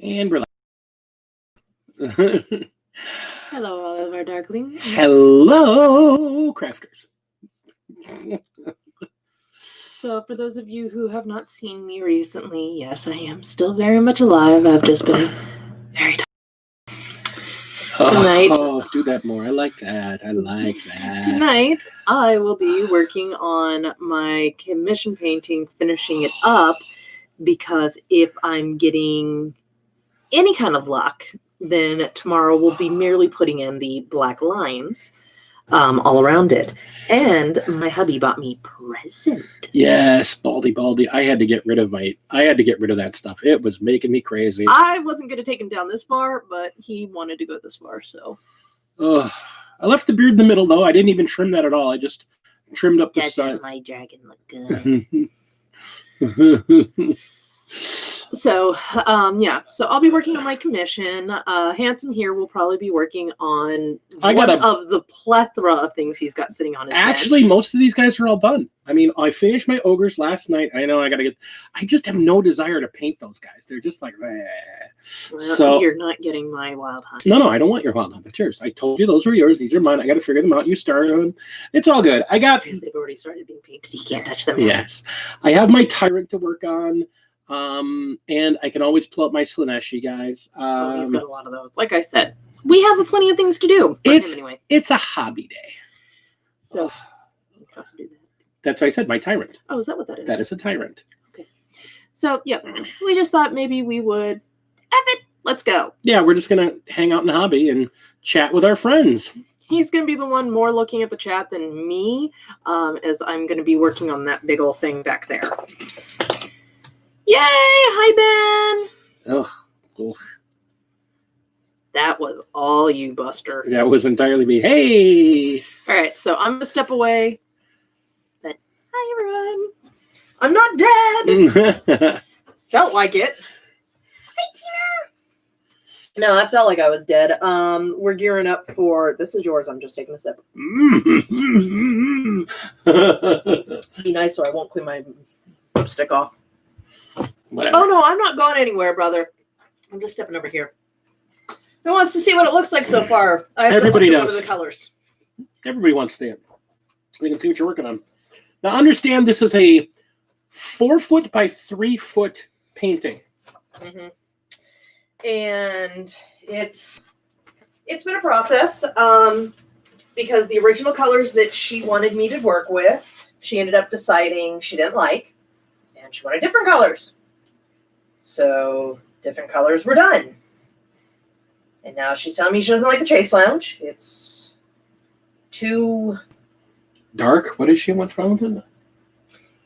And we're Hello, all of our darklings. Hello, crafters. So, for those of you who have not seen me recently, yes, I am still very much alive. I've just been very tired. Tonight. Oh, do that more. I like that. Tonight, I will be working on my commission painting, finishing it up, because if I'm getting any kind of luck, then tomorrow we'll be merely putting in the black lines all around it. And my hubby bought me a present. Yes, Baldy. I had to get rid of that stuff. It was making me crazy. I wasn't going to take him down this far, but he wanted to go this far, so. I left the beard in the middle, though. I didn't even trim that at all. I just trimmed up the side. My dragon look good. So, so I'll be working on my commission. Hanson here will probably be working on one of the plethora of things he's got sitting on his Actually, bench. Most of these guys are all done. I mean, I finished my ogres last night. I know I just have no desire to paint those guys. They're just like, well, so you're not getting my wild hunt. No, I don't want your wild hunt. That's yours. I told you those were yours. These are mine. I got to figure them out. You started them. It's all good. Because they've already started being painted. You can't touch them. Yes. I have my tyrant to work on. And I can always pull up my Slaneshi guys. He's got a lot of those. Like I said, we have plenty of things to do. Anyway. It's a hobby day. So, how to do that? That's what I said, my tyrant. Oh, is that what that is? That is a tyrant. Okay. So, yeah, we just thought maybe we would, F it, let's go. Yeah, we're just going to hang out in the hobby and chat with our friends. He's going to be the one more looking at the chat than me, as I'm going to be working on that big old thing back there. Yay! Hi, Ben! Ugh. That was all you, Buster. That was entirely me. Hey! All right, so I'm going to step away. But, hi, everyone. I'm not dead! Felt like it. Hi, Tina! No, I felt like I was dead. We're gearing up for... This is yours. I'm just taking a sip. Be nice so I won't clean my lipstick off. Whatever. Oh, no, I'm not going anywhere, brother. I'm just stepping over here. Who wants to see what it looks like so far? Everybody does. The colors. Everybody wants to see it. They can see what you're working on. Now, understand this is a 4-foot by 3-foot painting. Mm-hmm. And it's been a process because the original colors that she wanted me to work with, she ended up deciding she didn't like, and she wanted different colors. So different colors were done. And now she's telling me she doesn't like the Chase Lounge. It's too dark. What's wrong with it?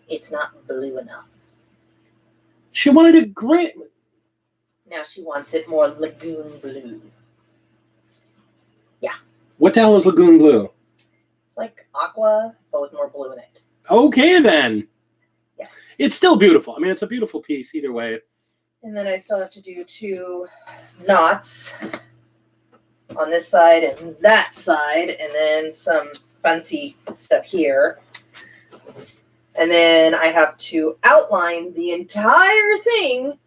It's not blue enough. She wanted it gray. Now she wants it more lagoon blue. Yeah. What the hell is lagoon blue? It's like aqua, but with more blue in it. Okay, then. Yes. It's still beautiful. I mean, it's a beautiful piece either way. And then I still have to do 2 knots on this side and that side, and then some fancy stuff here. And then I have to outline the entire thing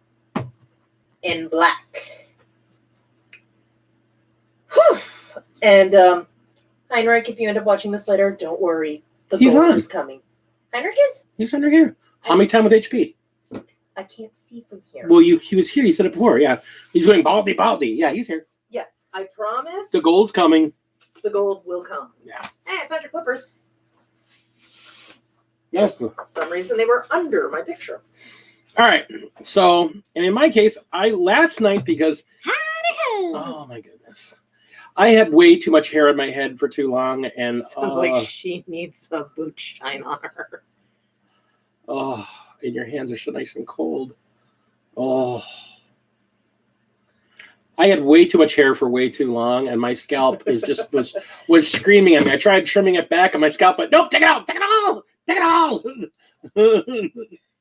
in black. Whew. And Heinrich, if you end up watching this later, don't worry. The gold is coming. Heinrich is? He's under here. How many time with HP? I can't see from here. Well, he was here. You said it before. Yeah. He's going baldy. Yeah, he's here. Yeah, I promise. The gold's coming. The gold will come. Yeah. Hey, I found your clippers. Yes. For some reason, they were under my picture. All right. So, and in my case, last night, because... Oh, my goodness. I had way too much hair in my head for too long, and... Sounds like she needs a boot shine on her. Oh, and your hands are so nice and cold. Oh. I had way too much hair for way too long, and my scalp was screaming at me. I tried trimming it back, and my scalp went, nope, take it out, take it all, take it all.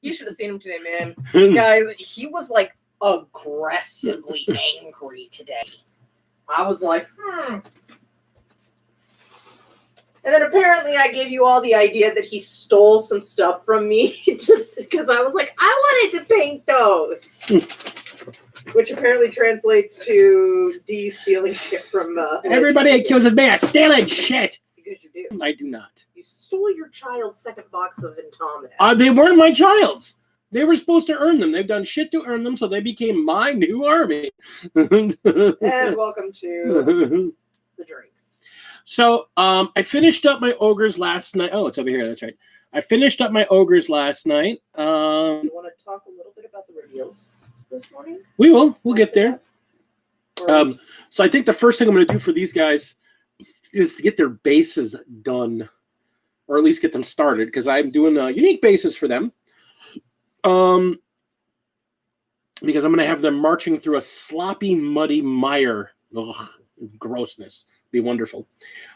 You should have seen him today, man. Guys, he was like aggressively angry today. I was like, And then apparently I gave you all the idea that he stole some stuff from me because I was like, I wanted to paint those. Which apparently translates to D stealing shit from. Everybody accuses me of stealing shit. Because you do. I do not. You stole your child's second box of Intominus. They weren't my child's. They were supposed to earn them. They've done shit to earn them, so they became my new army. And welcome to the drinks. So I finished up my ogres last night. Oh, it's over here. That's right. I finished up my ogres last night. You want to talk a little bit about the reveals this morning? We will. We'll get there. So I think the first thing I'm going to do for these guys is to get their bases done, or at least get them started, because I'm doing unique bases for them. Because I'm going to have them marching through a sloppy, muddy mire. Ugh, grossness. Be wonderful.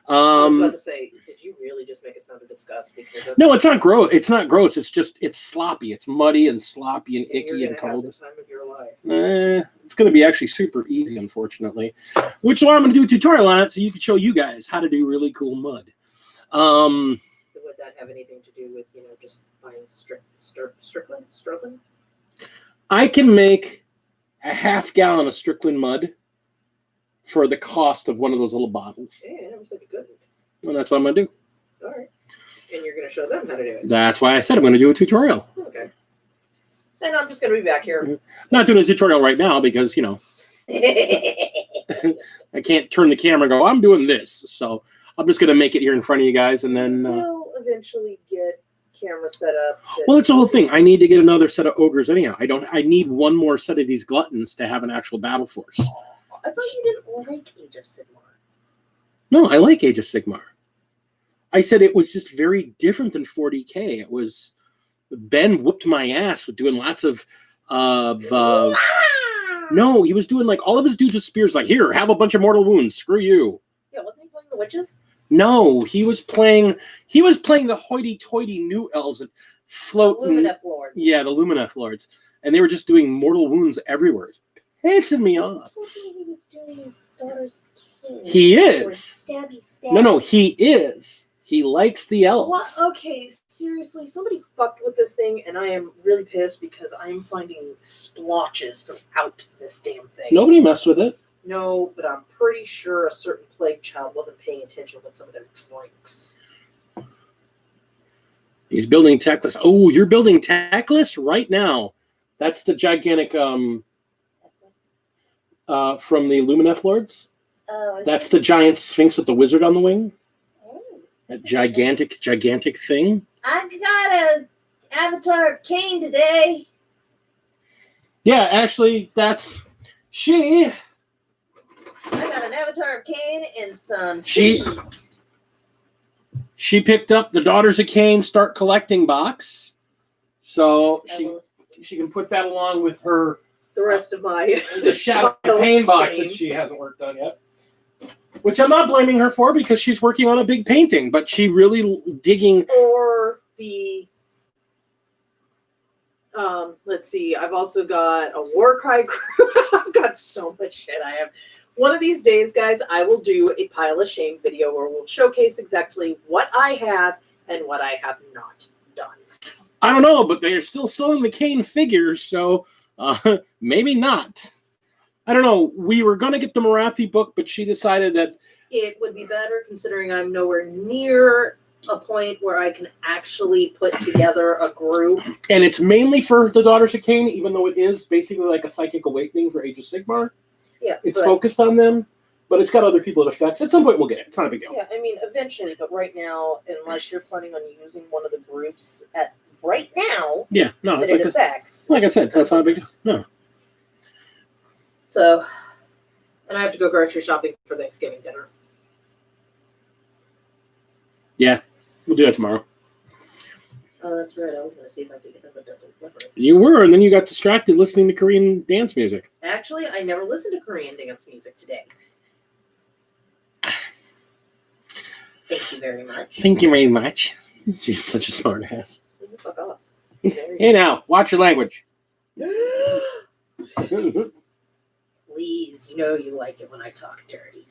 I was about to say, did you really just make it sound of disgust? Because no, it's not gross. It's not gross. It's just, it's sloppy. It's muddy and sloppy and icky and cold. Have the time of your life. It's going to be actually super easy, unfortunately. Which is why I'm going to do a tutorial on it so you can show you guys how to do really cool mud. Would that have anything to do with, just buying Strickland? I can make a half gallon of Strickland mud for the cost of one of those little bottles. Yeah, I never said you couldn't. Well, that's what I'm going to do. All right. And you're going to show them how to do it. That's why I said I'm going to do a tutorial. Okay. And I'm just going to be back here. Not doing a tutorial right now because, I can't turn the camera and go, I'm doing this. So I'm just going to make it here in front of you guys. And then we'll eventually get camera set up. Well, it's the whole thing. I need to get another set of ogres anyhow. I need one more set of these gluttons to have an actual battle force. I thought you didn't like Age of Sigmar. No, I like Age of Sigmar. I said it was just very different than 40K. It was Ben whooped my ass with doing lots of no, he was doing like all of his dudes with spears. Like, here, have a bunch of mortal wounds. Screw you. Yeah, wasn't he playing the witches? No, he was playing the hoity-toity new elves that float. Lumineth Lords. Yeah, the Lumineth Lords, and they were just doing mortal wounds everywhere. It's pissing me off. He was doing Daughters of Cain. He is. Or stabby stab. No, he is. He likes the elves. What? Okay, seriously, somebody fucked with this thing, and I am really pissed because I'm finding splotches throughout this damn thing. Nobody messed with it. No, but I'm pretty sure a certain plague child wasn't paying attention with some of their drinks. He's building Techless. Oh, you're building Techless right now. That's the gigantic from the Lumineth Lords. That's the giant sphinx with the wizard on the wing. Oh. That gigantic thing. I got a Avatar of Cain today. Yeah, actually, that's she. I got an Avatar of Cain and some She picked up the Daughters of Cain Start Collecting box, so she can put that along with her the rest of my the Shadow Pain box that she hasn't worked on yet. Which I'm not blaming her for because she's working on a big painting, but she really digging. Or the let's see, I've also got a Warcry crew. I've got so much shit. I have. One of these days, guys, I will do a pile of shame video where we'll showcase exactly what I have and what I have not done. I don't know, but they're still selling the Kane figures, so maybe not. I don't know. We were going to get the Marathi book, but she decided that it would be better considering I'm nowhere near a point where I can actually put together a group. And it's mainly for the Daughters of Cain, even though it is basically like a psychic awakening for Age of Sigmar. Yeah, it's focused on them, but it's got other people it affects. At some point, we'll get it. It's not a big deal. Yeah, I mean, eventually, but right now, unless you're planning on using one of the groups at right now, yeah, no, that it affects. Like I said, that's not a big deal. No. So, and I have to go grocery shopping for Thanksgiving dinner. Yeah, we'll do that tomorrow. Oh, that's right. I was going to see if I could get a double delivery. You were, and then you got distracted listening to Korean dance music. Actually, I never listened to Korean dance music today. Thank you very much. Thank you very much. She's such a smart ass. Fuck off. Hey now, watch your language. Please, you know you like it when I talk dirty.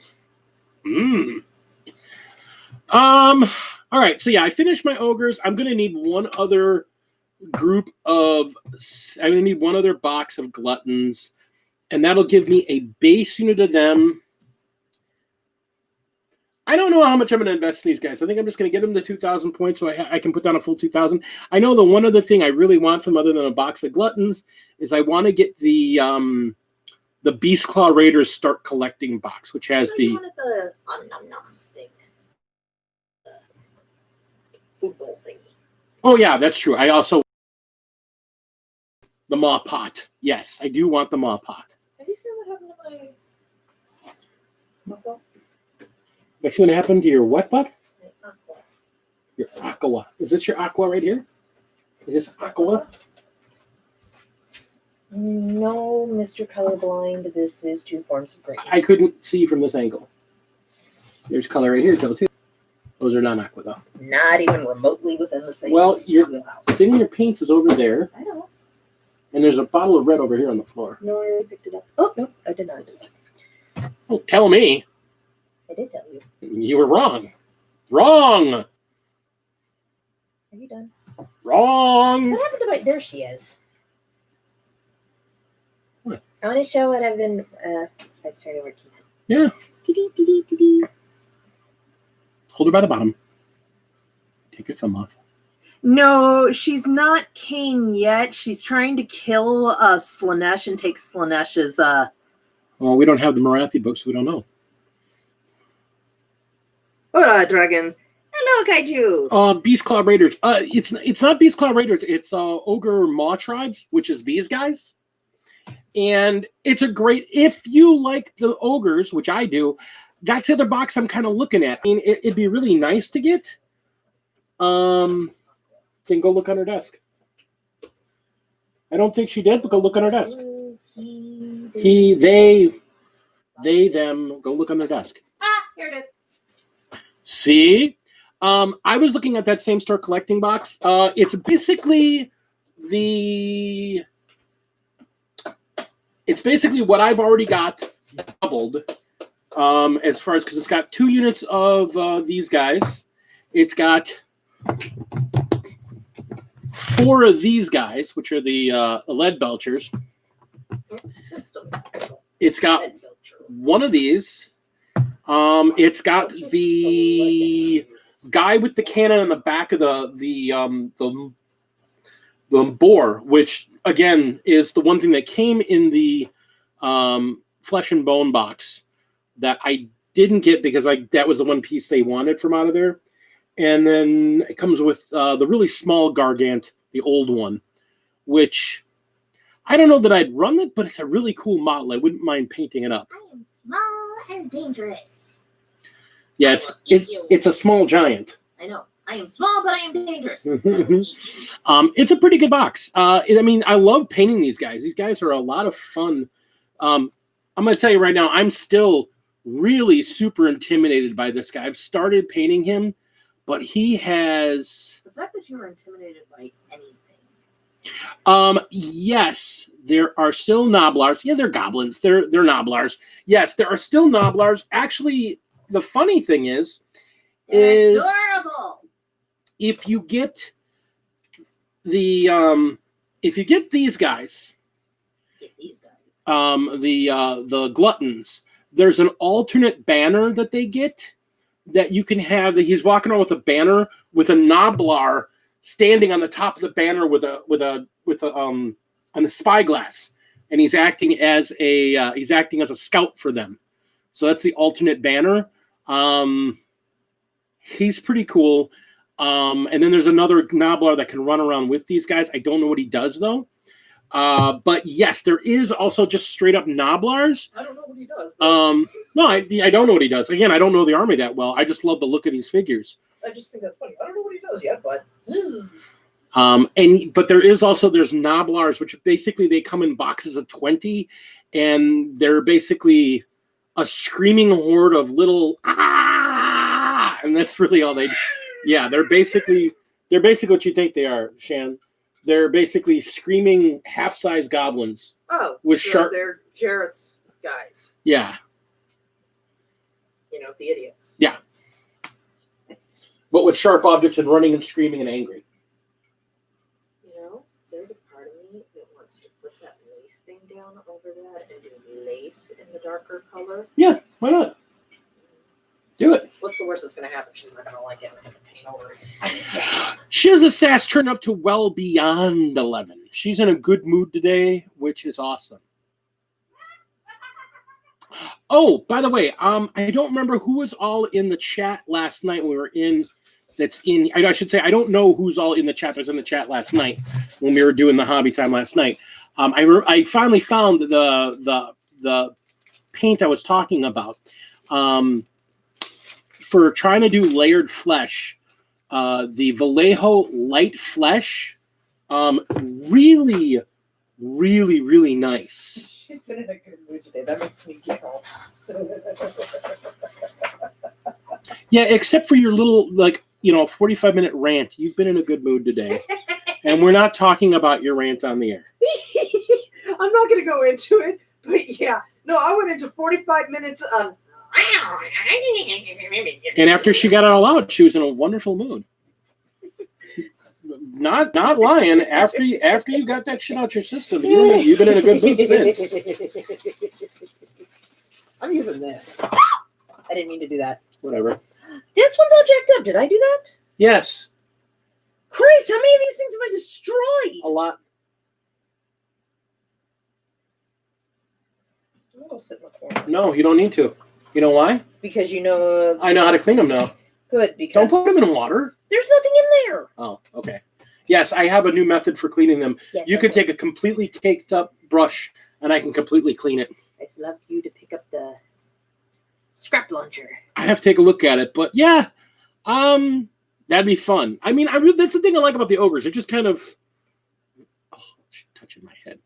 All right, so yeah, I finished my ogres. I'm gonna need one other box of gluttons. And that'll give me a base unit of them. I don't know how much I'm going to invest in these guys. I think I'm just going to get them to 2,000 points so I can put down a full 2,000. I know the one other thing I really want from other than a box of Gluttons is I want to get the Beast Claw Raiders Start Collecting box, which has the... You wanted the thing. Food bowl thingy. Oh, yeah, that's true. I also... The Maw Pot. Yes, I do want the Maw Pot. Have you seen what happened to my buffalo? You see what happened to your what butt? My aqua. Your aqua. Is this your aqua right here? Is this aqua? No, Mr. Colorblind, this is two forms of green. I couldn't see from this angle. There's color right here, though, too. Those are non-aqua, though. Not even remotely within the same wheelhouse. The thing in your paints is over there. I know. And there's a bottle of red over here on the floor. No, I already picked it up. Oh, no, I did not. Well, tell me. I did tell you. You were wrong. Wrong! Are you done? Wrong! What happened to my... There she is. What? I want to show what I've been... I started working on. Yeah. Dee-dee-dee-dee-dee. Hold her by the bottom. Take your thumb off. No, she's not Kane yet. She's trying to kill Slanesh and take Slanesh's... Well, we don't have the Marathi book, so we don't know. Hola, dragons. Hello, Kaiju. Beast Claw Raiders. It's not Beast Claw Raiders. It's Ogre Maw Tribes, which is these guys. And it's a great... If you like the ogres, which I do, that's the other box I'm kind of looking at. I mean, it'd be really nice to get. Then go look on her desk. I don't think she did, but go look on her desk. They, them. Go look on their desk. Ah, here it is. See? I was looking at that same Start Collecting box. It's basically what I've already got doubled. As far as, because it's got 2 units of these guys. It's got 4 of these guys, which are the lead belchers. It's got 1 of these. It's got the guy with the cannon on the back of the boar, which again is the one thing that came in the Flesh and Bone box that I didn't get because that was the one piece they wanted from out of there. And then it comes with the really small Gargant, the old one, which I don't know that I'd run it, but it's a really cool model. I wouldn't mind painting it up. I am small and dangerous. Yeah, it's a small giant. I know. I am small, but I am dangerous. It's a pretty good box. I mean, I love painting these guys. These guys are a lot of fun. I'm going to tell you right now, I'm still really super intimidated by this guy. I've started painting him, but he has... The fact that you were intimidated by anything. Yes, there are still Noblars. Yeah, they're goblins. They're Noblars. Yes, there are still Noblars. Actually, the funny thing is adorable. If you get these guys, the Gluttons, there's an alternate banner that they get that you can have. That he's walking around with a banner with a Noblar standing on the top of the banner with a spyglass, and he's acting as a scout for them. So that's the alternate banner. He's pretty cool. And then there's another Noblar that can run around with these guys. I don't know what he does though. But yes, there is also just straight up Noblars. I don't know what he does. No, I don't know what he does. Again, I don't know the army that well. I just love the look of these figures. I just think that's funny. I don't know what he does yet, but. But there's Noblars, which basically they come in boxes of 20, and they're basically a screaming horde of little and that's really all they do. Yeah, they're basically what you think they are, Shan. They're basically screaming half-size goblins. Oh, with so sharp. They're Jarrett's guys. Yeah. You know, the idiots. Yeah. But with sharp objects and running and screaming and angry. You know, there's a part of me that wants to put that lace thing down over that and do lace in the darker color? Yeah, why not? Do it. What's the worst that's going to happen? She's not going to like it. I'm going to paint over it. Shiz Sass turned up to well beyond 11. She's in a good mood today, which is awesome. Oh, by the way, I don't remember who was all in the chat last night when we were in. I should say, I don't know who's all in the chat that was in the chat last night when we were doing the hobby time last night. I finally found the paint I was talking about. For trying to do layered flesh, the Vallejo Light Flesh, really, really, really nice. She's been in a good mood today. That makes me giggle. Yeah, except for your little, 45-minute rant. You've been in a good mood today. And we're not talking about your rant on the air. I'm not going to go into it, but yeah. No, I went into 45 minutes of... And after she got it all out, she was in a wonderful mood. Not lying. After you got that shit out your system, you've been in a good mood since. I'm using this. I didn't mean to do that. Whatever. This one's all jacked up. Did I do that? Yes. Christ, how many of these things have I destroyed? A lot. I'm gonna go sit in the corner. No, you don't need to. You know why? Because you know... I know how to clean them now. Good, because... Don't put them in water. There's nothing in there. Oh, okay. Yes, I have a new method for cleaning them. Yes, you can take a completely caked up brush, and I can completely clean it. I'd love you to pick up the scrap launcher. I have to take a look at it, but yeah, that'd be fun. I mean, that's the thing I like about the ogres. They're just kind of touching my head.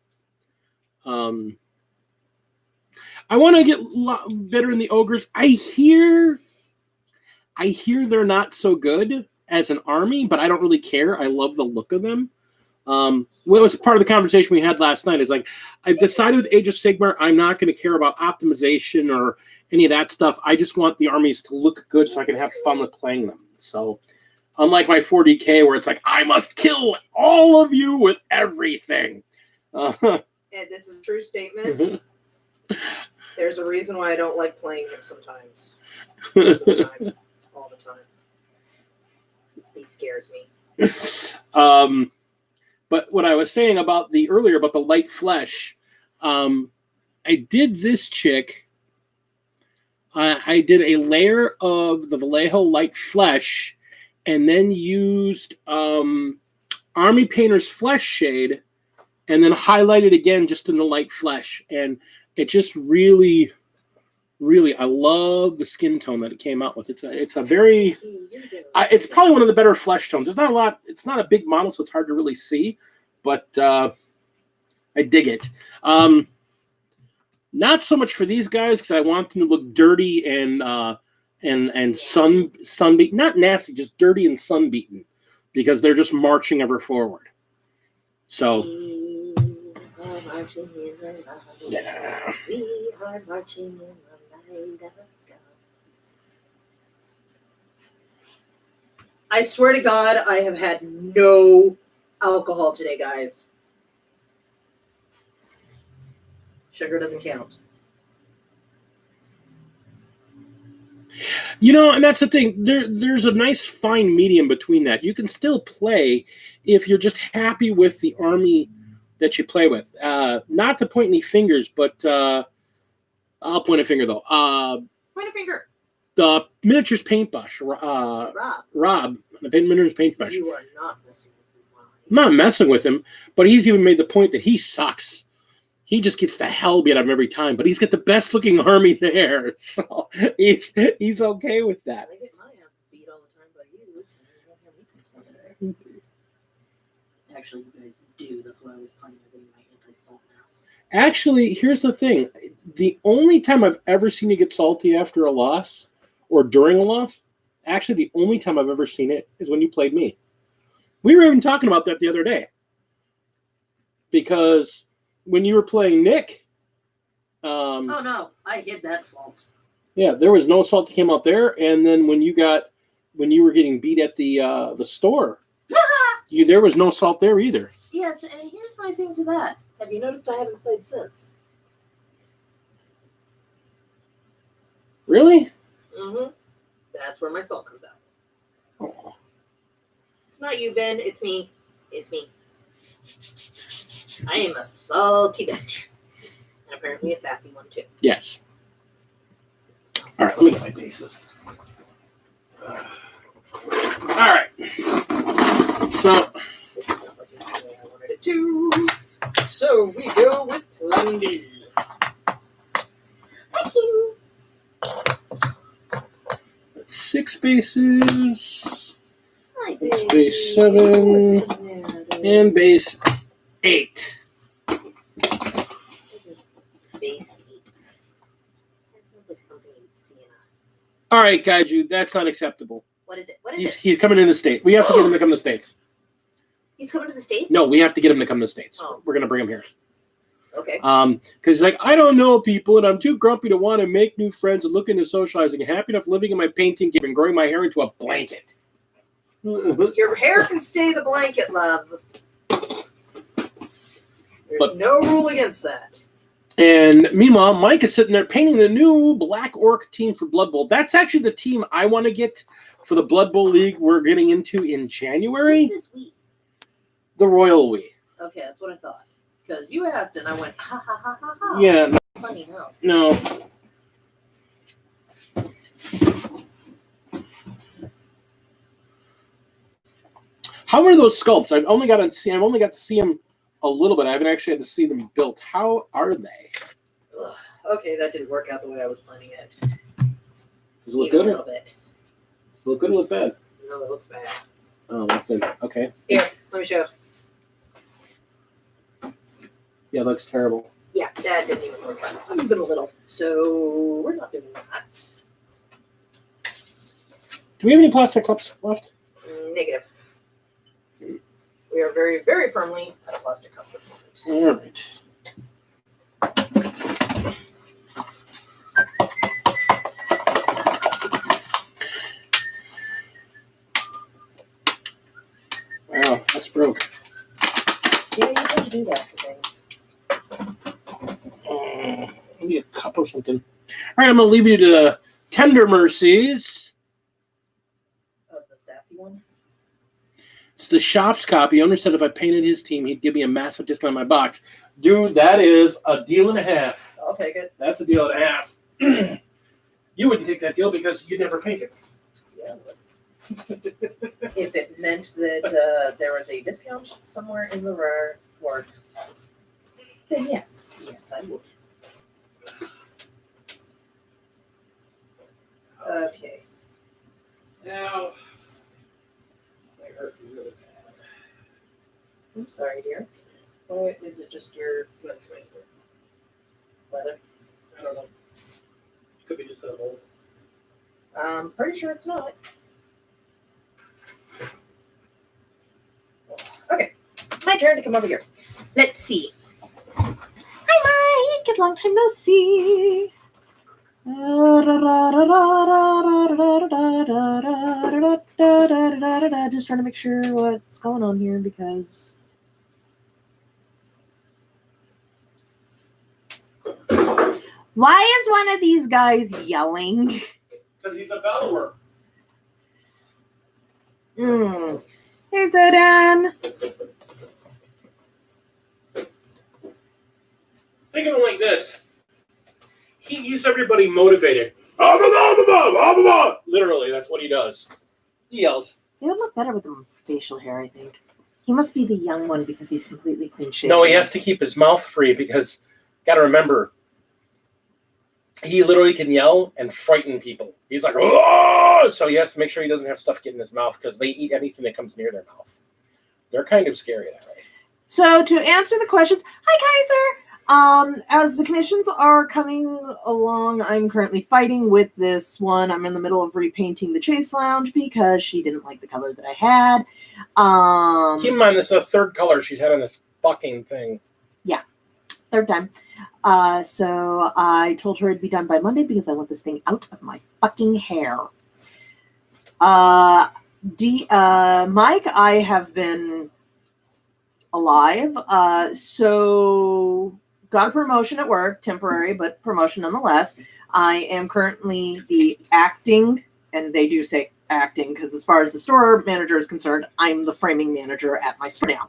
I want to get better in the ogres. I hear they're not so good as an army, but I don't really care. I love the look of them. What was part of the conversation we had last night is like, I've decided with Age of Sigmar, I'm not going to care about optimization or any of that stuff. I just want the armies to look good so I can have fun with playing them. So unlike my 40K where it's like, I must kill all of you with everything. And this is a true statement. There's a reason why I don't like playing him sometimes. Most of the time. All the time. He scares me. But what I was saying about the light flesh, I did this chick. I did a layer of the Vallejo light flesh and then used Army Painter's Flesh Shade and then highlighted again just in the light flesh. And it just really, really, I love the skin tone that it came out with. It's a very, it's probably one of the better flesh tones. There's not a lot, it's not a big model, so it's hard to really see, but I dig it. Not so much for these guys because I want them to look dirty and sunbeat, not nasty, just dirty and sunbeaten because they're just marching ever forward. So. Yeah. We are marching in the light of God. I swear to God, I have had no alcohol today, guys. Sugar doesn't count. And that's the thing. There's a nice fine medium between that. You can still play if you're just happy with the army that you play with. Not to point any fingers, but I'll point a finger, though. Point a finger. The miniatures paintbrush. Rob, the miniatures paintbrush. You are not messing with me. I'm not messing with him, but he's even made the point that he sucks. He just gets the hell beat out of him every time, but he's got the best looking army there. So he's okay with that. I get my ass beat all the time by you, so you don't have me complain. Actually, you guys do. That's why I was planning on getting my anti-salt mask. Actually, here's the thing. The only time I've ever seen you get salty after a loss or during a loss, actually the only time I've ever seen it is when you played me. We were even talking about that the other day. Because when you were playing Nick... oh, no. I hid that salt. Yeah, there was no salt that came out there. And then when you were getting beat at the store, there was no salt there either. Yes, and here's my thing to that. Have you noticed I haven't played since? Really? Mm-hmm. That's where my salt comes out. Oh. It's not you, Ben. It's me. It's me. I am a salty bitch. And apparently a sassy one, too. Yes. All right, let me get my bases. All right. So. This is not looking the way I wanted it to. So we go with Plan D. That's 6 bases. Hi, That's baby. base 7. What's the matter? And base 8. This is base 8. That sounds like something you'd see in a... All right, Kaiju, that's not acceptable. What is it? What is it? He's coming in the state. We have to get him to come to the States. He's coming to the States? No, we have to get him to come to the States. Oh. We're going to bring him here. Okay. Because he's like, I don't know people, and I'm too grumpy to want to make new friends and look into socializing. I'm happy enough living in my painting cave and growing my hair into a blanket. Your hair can stay the blanket, love. There's no rule against that. And meanwhile, Mike is sitting there painting the new Black Orc team for Blood Bowl. That's actually the team I want to get for the Blood Bowl League we're getting into in January. Who's this we? The Royal We. Okay, that's what I thought. Because you asked and I went, ha ha ha ha ha. Yeah, Funny how. no. How are those sculpts? I've only got to see them a little bit. I haven't actually had to see them built. How are they? Ugh, okay, that didn't work out the way I was planning it. Does it look Even good? a little bit. Does it look good or look bad? No, it looks bad. Oh, that's it. Okay. Here, let me show you. Yeah, it looks terrible. Yeah, that didn't even work out. Even a little. So we're not doing that. Do we have any plastic cups left? Negative. We are very, very firmly at plastic cups at the moment. All right. Wow, that's broke. Yeah, you tend to do that to things. Maybe a cup or something. All right, I'm going to leave you to the tender mercies. Of the sassy one? It's the shop's copy. Owner said if I painted his team, he'd give me a massive discount on my box. Dude, that is a deal and a half. I'll take it. That's a deal and a half. You wouldn't take that deal because you'd never paint it. Yeah. If it meant that there was a discount somewhere in the works, then yes. Yes, I would. Okay. Now, my hurt really bad. I'm sorry, dear. Or is it just your That's right. weather? I don't know. Could be just that old. I'm pretty sure it's not. Okay. My turn to come over here. Let's see. Hi, Mike. Long time no see. Just trying to make sure what's going on here because why is one of these guys yelling? Because he's a bellower. Hey, Zodan. Think of him like this. He keeps everybody motivated. Literally, that's what he does. He yells. He would look better with the facial hair, I think. He must be the young one because he's completely clean shaven. No, he has to keep his mouth free because, got to remember, he literally can yell and frighten people. He's like, oh! So he has to make sure he doesn't have stuff get in his mouth because they eat anything that comes near their mouth. They're kind of scary that way. So to answer the questions, hi Kaiser. As the commissions are coming along, I'm currently fighting with this one. I'm in the middle of repainting the Chase Lounge because she didn't like the color that I had. Keep in mind, this is the third color she's had on this fucking thing. Yeah, third time. So I told her it'd be done by Monday because I want this thing out of my fucking hair. Mike, I have been alive. So got a promotion at work, temporary, but promotion nonetheless. I am currently the acting, and they do say acting because as far as the store manager is concerned, I'm the framing manager at my store now.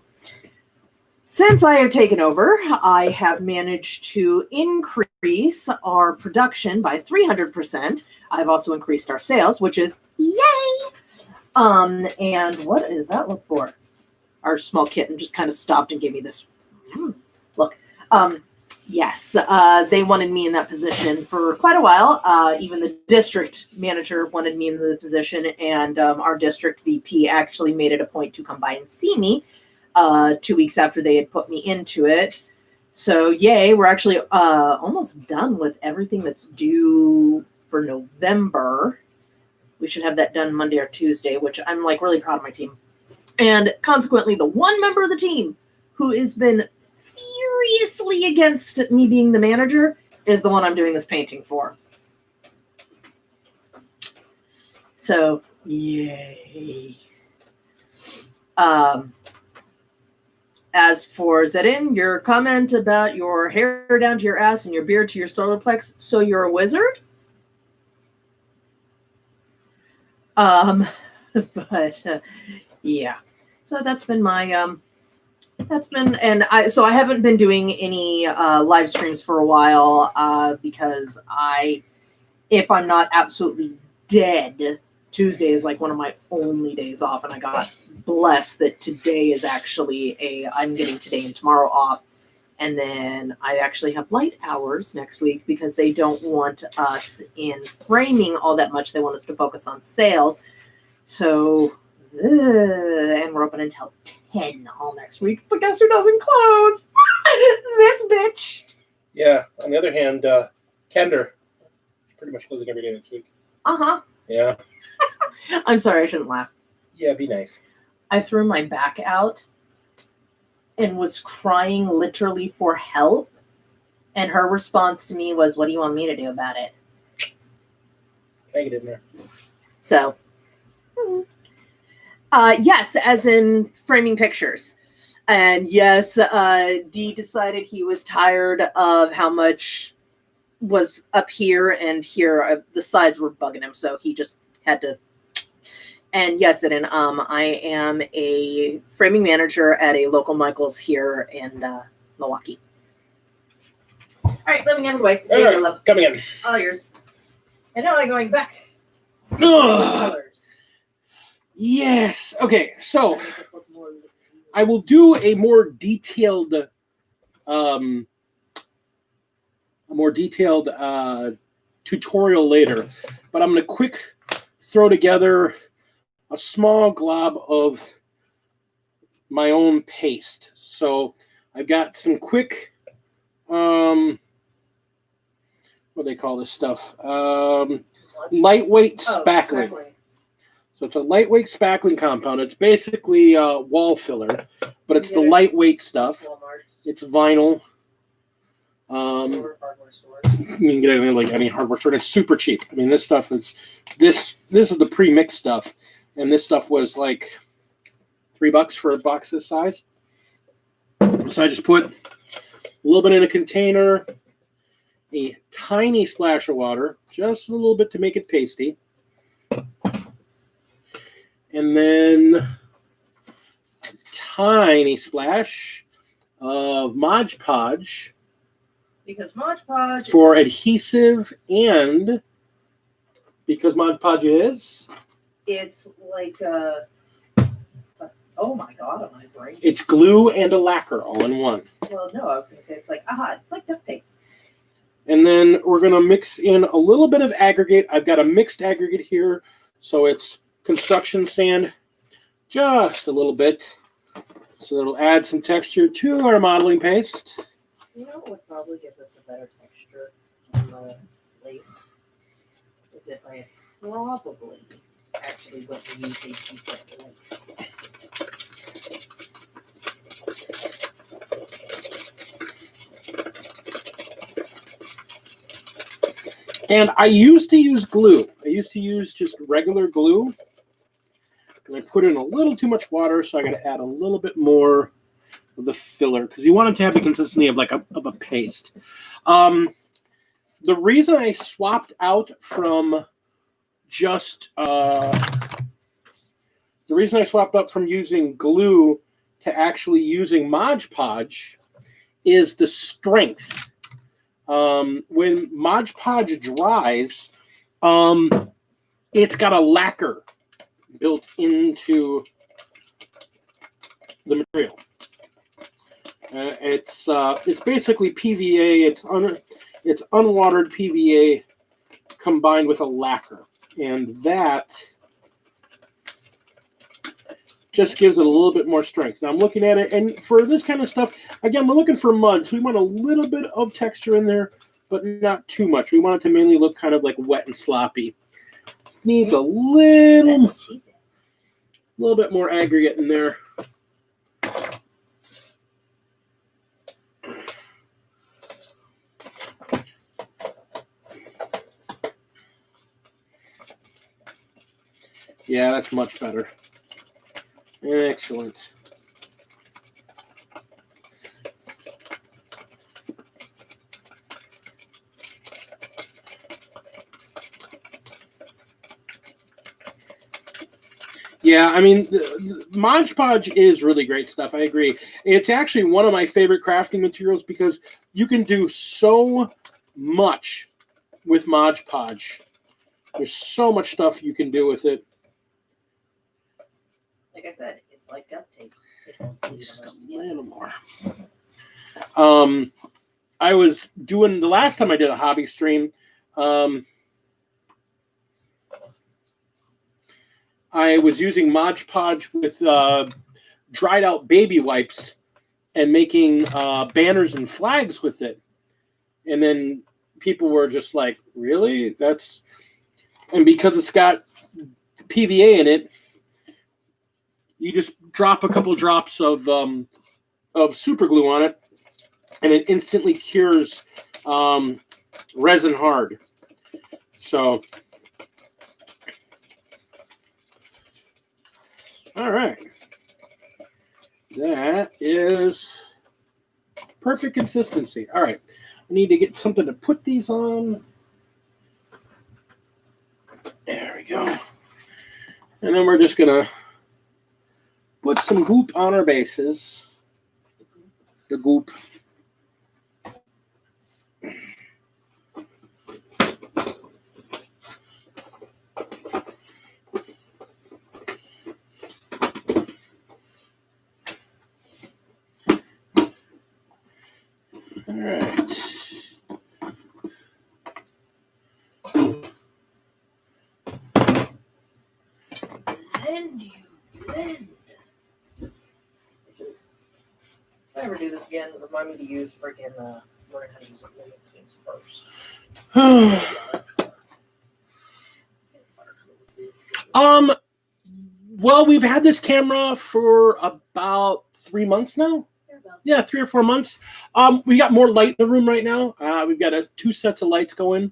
Since I have taken over, I have managed to increase our production by 300%. I've also increased our sales, which is yay! And what does that look for? Our small kitten just kind of stopped and gave me this look. Yes, they wanted me in that position for quite a while. Even the district manager wanted me in the position, and our district VP actually made it a point to come by and see me 2 weeks after they had put me into it. So yay, we're actually almost done with everything that's due for November. We should have that done Monday or Tuesday, which I'm like really proud of my team. And consequently, the one member of the team who has been furiously against me being the manager is the one I'm doing this painting for. So, yay. As for Zedin, your comment about your hair down to your ass and your beard to your solar plex, so you're a wizard? But yeah. So that's been my I haven't been doing any live streams for a while because if I'm not absolutely dead, Tuesday is like one of my only days off, and I got blessed that today is actually I'm getting today and tomorrow off, and then I actually have light hours next week because they don't want us in framing all that much. They want us to focus on sales. So, and we're open until 10 all next week. But guess who doesn't close? This bitch. Yeah. On the other hand, Kender is pretty much closing every day next week. Uh-huh. Yeah. I'm sorry, I shouldn't laugh. Yeah, be nice. I threw my back out and was crying literally for help. And her response to me was, "What do you want me to do about it?" Can I get in there? So, yes, as in framing pictures. And yes, Dee decided he was tired of how much was up here and here. The sides were bugging him, so he just had to. And yes, and I am a framing manager at a local Michael's here in Milwaukee. All right, living out of the way. All right, love. Coming in. All yours. And now I'm going back. Ugh. Colors. Yes. Okay. So I will do a more detailed, tutorial later. But I'm going to quick throw together a small glob of my own paste. So I've got some quick, what do they call this stuff? Lightweight spackling. So it's a lightweight spackling compound. It's basically wall filler, but it's the lightweight stuff. It's vinyl. You can get it in like any hardware store. It's super cheap. I mean, this stuff is this is the pre-mixed stuff, and this stuff was like $3 for a box this size. So I just put a little bit in a container, a tiny splash of water, just a little bit to make it pasty. And then a tiny splash of Mod Podge. Because Mod Podge for adhesive, and because Mod Podge is... It's like oh my God, on my brain. It's glue and a lacquer all in one. Well, no, I was going to say it's like duct tape. And then we're going to mix in a little bit of aggregate. I've got a mixed aggregate here, so it's construction sand, just a little bit. So it'll add some texture to our modeling paste. You know what would probably give us a better texture on the lace? Is if I probably actually went to use a piece of lace. And I used to use glue. I used to use just regular glue. And I put in a little too much water, so I got to add a little bit more the filler because you want it to have the consistency of like a paste. The reason I swapped out from just using glue to actually using Mod Podge is the strength. When Mod Podge dries, it's got a lacquer built into the material. It's basically PVA. It's unwatered PVA combined with a lacquer, and that just gives it a little bit more strength. Now I'm looking at it, and for this kind of stuff, again, we're looking for mud, so we want a little bit of texture in there, but not too much. We want it to mainly look kind of like wet and sloppy. It needs a little bit more aggregate in there. Yeah, that's much better. Excellent. Yeah, I mean, the Mod Podge is really great stuff. I agree. It's actually one of my favorite crafting materials because you can do so much with Mod Podge. There's so much stuff you can do with it. Like I said, it's like duct tape. Just a little more. I was doing the last time I did a hobby stream. I was using Mod Podge with dried out baby wipes and making banners and flags with it. And then people were just like, really? And because it's got PVA in it, you just drop a couple drops of super glue on it, and it instantly cures resin hard. So, all right. That is perfect consistency. All right. I need to get something to put these on. There we go. And then we're just going to put some goop on our bases. The goop. All right. Blend you blend. If I ever do this again, remind me to use freaking learn how to use things first. Well, we've had this camera for about 3 months now. Yeah, 3 or 4 months. We got more light in the room right now. We've got 2 sets of lights going.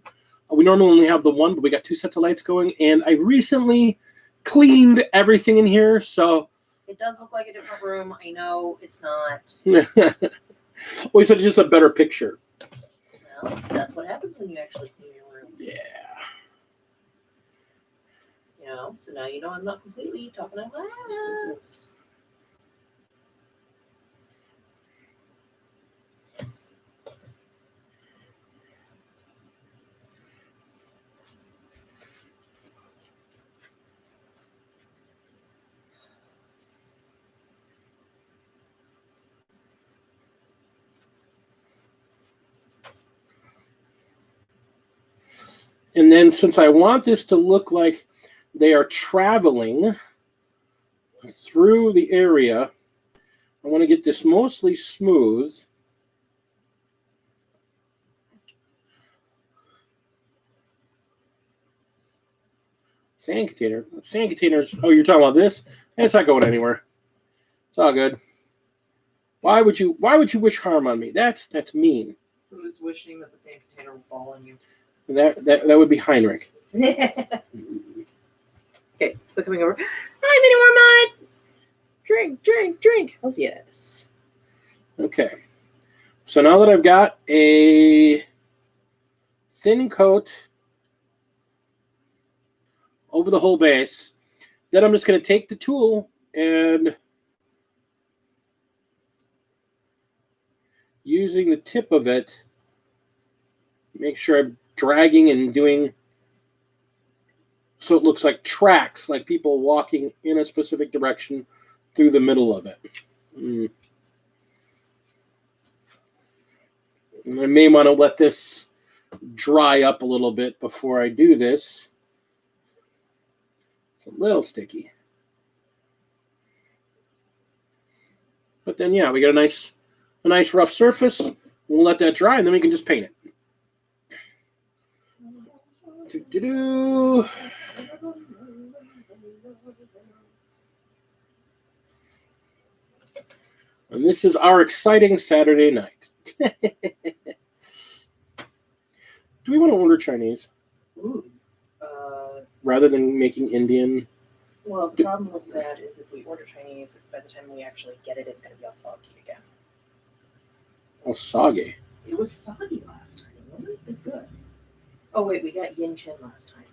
We normally only have the one, but we got 2 sets of lights going. And I recently cleaned everything in here, so It does look like a different room. I know it's not. we said just a better picture. Well, that's what happens when you actually clean your room. Yeah. You know, so now you know I'm not completely talking out my ass. And then since I want this to look like they are traveling through the area, I want to get this mostly smooth. Sand container. Sand containers. Oh, you're talking about this? It's not going anywhere. It's all good. Why would you wish harm on me? That's mean. Who's wishing that the sand container would fall on you? That would be Heinrich. Okay, so coming over. Hi, mini more mud. Drink. Hells yes. Okay. So now that I've got a thin coat over the whole base, then I'm just going to take the tool and using the tip of it, make sure I'm dragging and doing so it looks like tracks, like people walking in a specific direction through the middle of it. And I may want to let this dry up a little bit before I do this. It's a little sticky. But then, yeah, we got a nice rough surface. We'll let that dry, and then we can just paint it. Do-do-do. And this is our exciting Saturday night. Do we want to order Chinese? Ooh. Rather than making Indian? Well, the problem with that is if we order Chinese, by the time we actually get it, it's going to be all soggy again. Oh, soggy. It was soggy last time, wasn't it? It was good. Oh, wait, we got yin chin last time.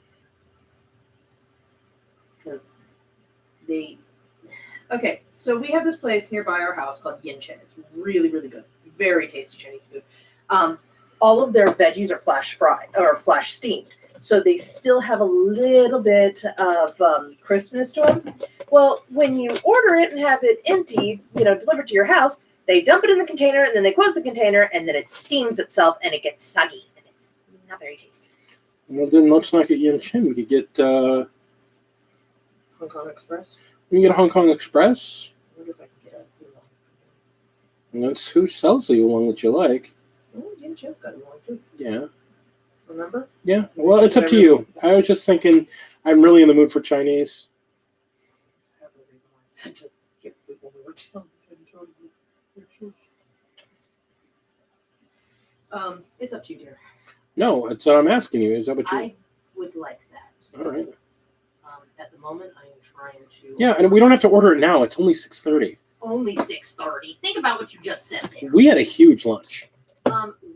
Because they... Okay, so we have this place nearby our house called Yin Chin. It's really, really good. Very tasty Chinese food. All of their veggies are flash fried or flash steamed. So they still have a little bit of crispness to them. Well, when you order it and have it empty, delivered to your house, they dump it in the container and then they close the container and then it steams itself and it gets soggy and it's not very tasty. Well, then let's not get Yin Chin. We could get Hong Kong Express. we can get a Hong Kong Express. I wonder if I can get a oolong. And that's who sells the oolong that you like. Oh, Yin Chin's got oolong too. Yeah. Remember? Yeah. Well, it's up to you. I was just thinking, I'm really in the mood for Chinese. I have no reason why I said to get food when we were telling it's up to you, dear. No, it's what I'm asking you. Is that what you? I would like that. All right. At the moment, I am trying to. Yeah, and we don't have to order it now. It's only 6:30. Only 6:30. Think about what you just said there. We had a huge lunch.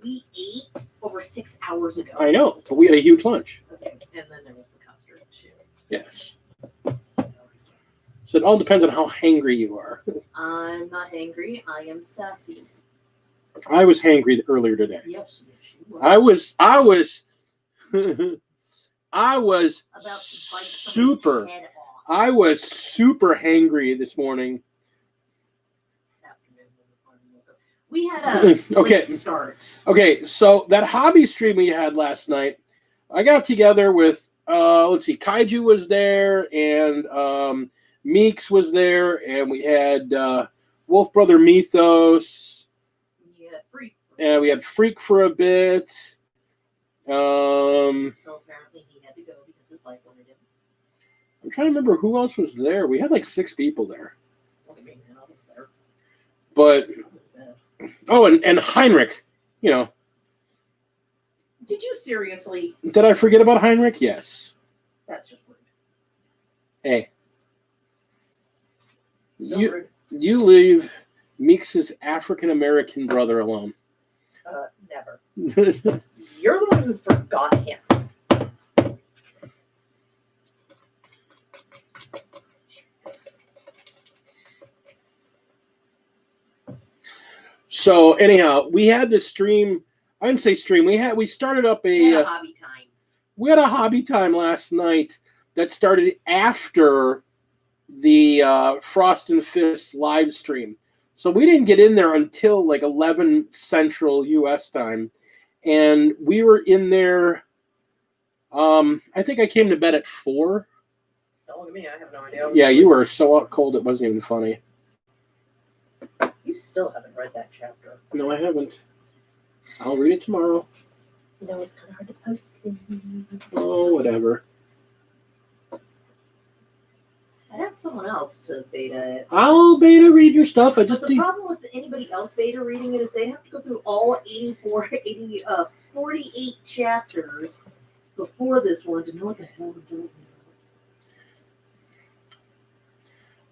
We ate over 6 hours ago. I know, but we had a huge lunch. Okay, and then there was the custard too. Yes. So it all depends on how hangry you are. I'm not hangry. I am sassy. I was hangry earlier today. Yes, you were. I was I was About to bite super someone's head off. I was super hangry this morning. We had a Okay. late start. Okay, so that hobby stream we had last night, I got together with let's see, Kaiju was there and Meeks was there, and we had Wolf Brother Mythos. Yeah, Freak. And we had Freak for a bit. So apparently he had to go because his wife wanted him. I'm trying to remember who else was there. We had like 6 people there. What do you mean, man? I was there. But oh, and Heinrich, Did you seriously? Did I forget about Heinrich? Yes. That's just rude. Hey. Still rude. You leave Meeks' African American brother alone. Never. You're the one who forgot him. So anyhow, we had this stream. I didn't say stream. We started up We had a hobby time. We had a hobby time last night that started after the Frost and Fist live stream. So we didn't get in there until like 11 Central U.S. time. And we were in there, I think I came to bed at 4. Don't look at me. I have no idea. Yeah, you were so out cold it wasn't even funny. You still haven't read that chapter. No, I haven't. I'll read it tomorrow. It's kind of hard to post things. Oh, whatever. I'd ask someone else to beta it. I'll beta read your stuff. But the problem with anybody else beta reading it is they have to go through all 48 chapters before this one to know what the hell they're doing.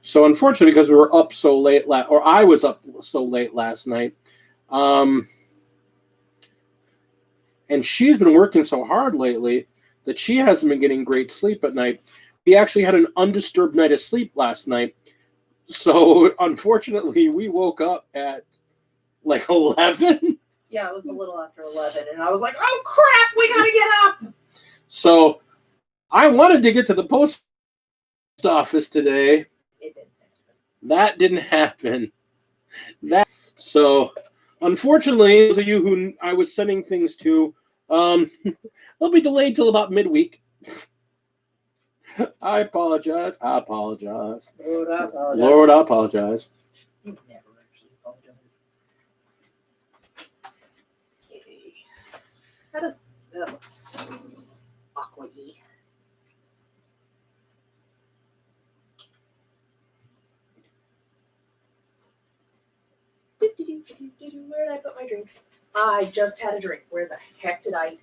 So unfortunately, because we were up so late, or I was up so late last night, and she's been working so hard lately that she hasn't been getting great sleep at night. We actually had an undisturbed night of sleep last night. So unfortunately, we woke up at like 11. Yeah, it was a little after 11, and I was like, "Oh crap, we gotta get up." So I wanted to get to the post office today. It didn't happen. That didn't happen. So unfortunately, those of you who I was sending things to, they'll be delayed till about midweek. I apologize. Lord, I apologize. Lord, I apologize. You never actually apologize. Okay. How does that looks aqua-y. Where did I put my drink? I just had a drink. Where the heck did I?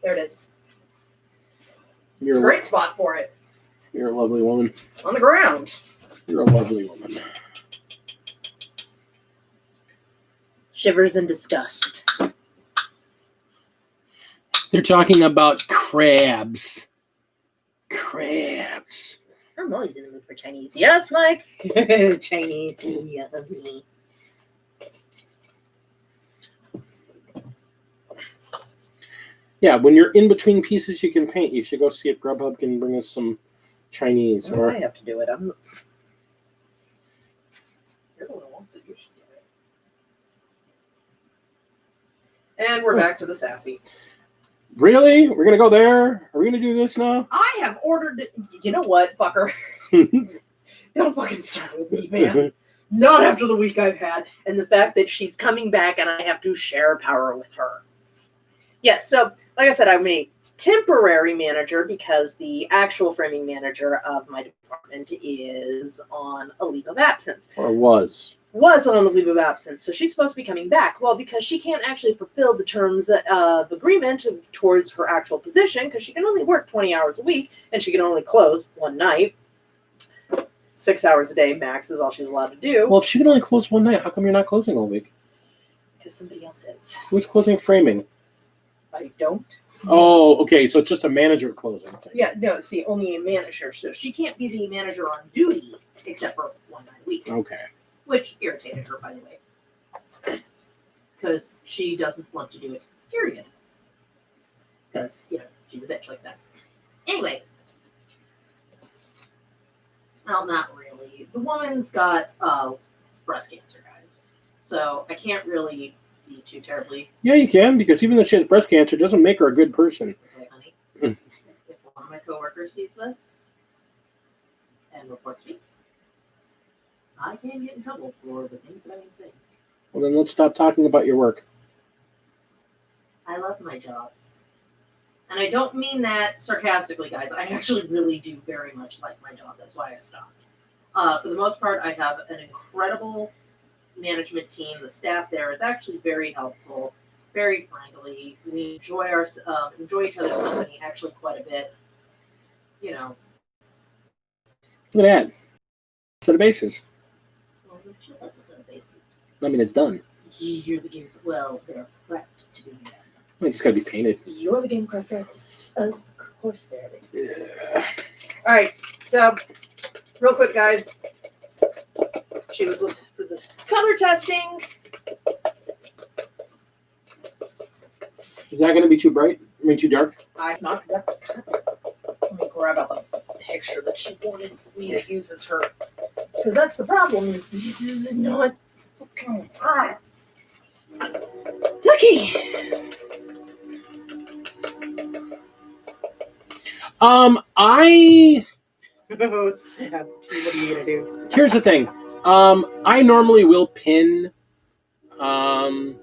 There it is. It's a great spot for it. You're a lovely woman. On the ground. You're a lovely woman. Shivers in disgust. They're talking about crabs. Crabs. I'm always in the mood for Chinese. Yes, Mike. Chinese. Yummy. Yeah, when you're in between pieces you can paint, you should go see if Grubhub can bring us some Chinese. Why do I have to do it? You're the one who wants it. You should do it. And we're back to the sassy. Really? We're going to go there? Are we going to do this now? I have ordered. You know what, fucker? Don't fucking start with me, man. Not after the week I've had and the fact that she's coming back and I have to share power with her. Yes, so like I said, I'm a temporary manager because the actual framing manager of my department is on a leave of absence. Or was on a leave of absence. So she's supposed to be coming back. Well, because she can't actually fulfill the terms of agreement towards her actual position because she can only work 20 hours a week and she can only close one night. 6 hours a day max is all she's allowed to do. Well, if she can only close one night, how come you're not closing all week? Because somebody else is. Who's closing framing? I don't. Oh, okay. So it's just a manager closing. Yeah, no, see, only a manager. So she can't be the manager on duty except for one night a week. Okay. Which irritated her, by the way. Because she doesn't want to do it, period. Because, she's a bitch like that. Anyway. Well, not really. The woman's got breast cancer, guys. So I can't really be too terribly. Yeah, you can, because even though she has breast cancer, it doesn't make her a good person. Okay, honey. If one of my coworkers sees this and reports me, I can get in trouble for the things that I am saying. Well, then let's stop talking about your work. I love my job. And I don't mean that sarcastically, guys. I actually really do very much like my job. That's why I stopped. For the most part, I have an incredible management team. The staff there is actually very helpful, very friendly. We enjoy each other's company actually quite a bit. Look at that. Set of bases. Well, she loves a set of bases. I mean, it's done. You're the game. Well, they're prepped to be that. It's got to be painted. You're the game corrector. Of course, there it is. Yeah. All right, so real quick, guys. She was looking for the color testing. Is that going to be too bright? I mean, too dark? Not because that's kind of. Let me grab up a picture that she wanted me to use as her. Because that's the problem. Is this is not fucking. Lucky. I. Oh snap! What are you gonna do? Here's the thing. I normally will pin. I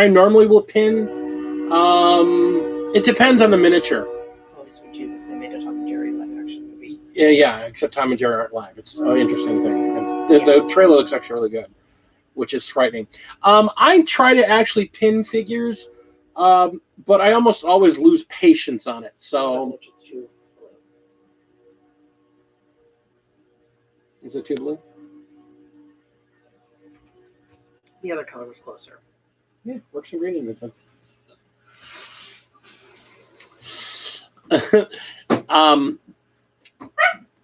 normally will pin. It depends on the miniature. Holy sweet Jesus! They made a Tom and Jerry live action movie. Yeah. Except Tom and Jerry aren't live. It's an interesting thing. The trailer looks actually really good, which is frightening. I try to actually pin figures, but I almost always lose patience on it. So. Is it too blue? The other color was closer. Yeah, works in green in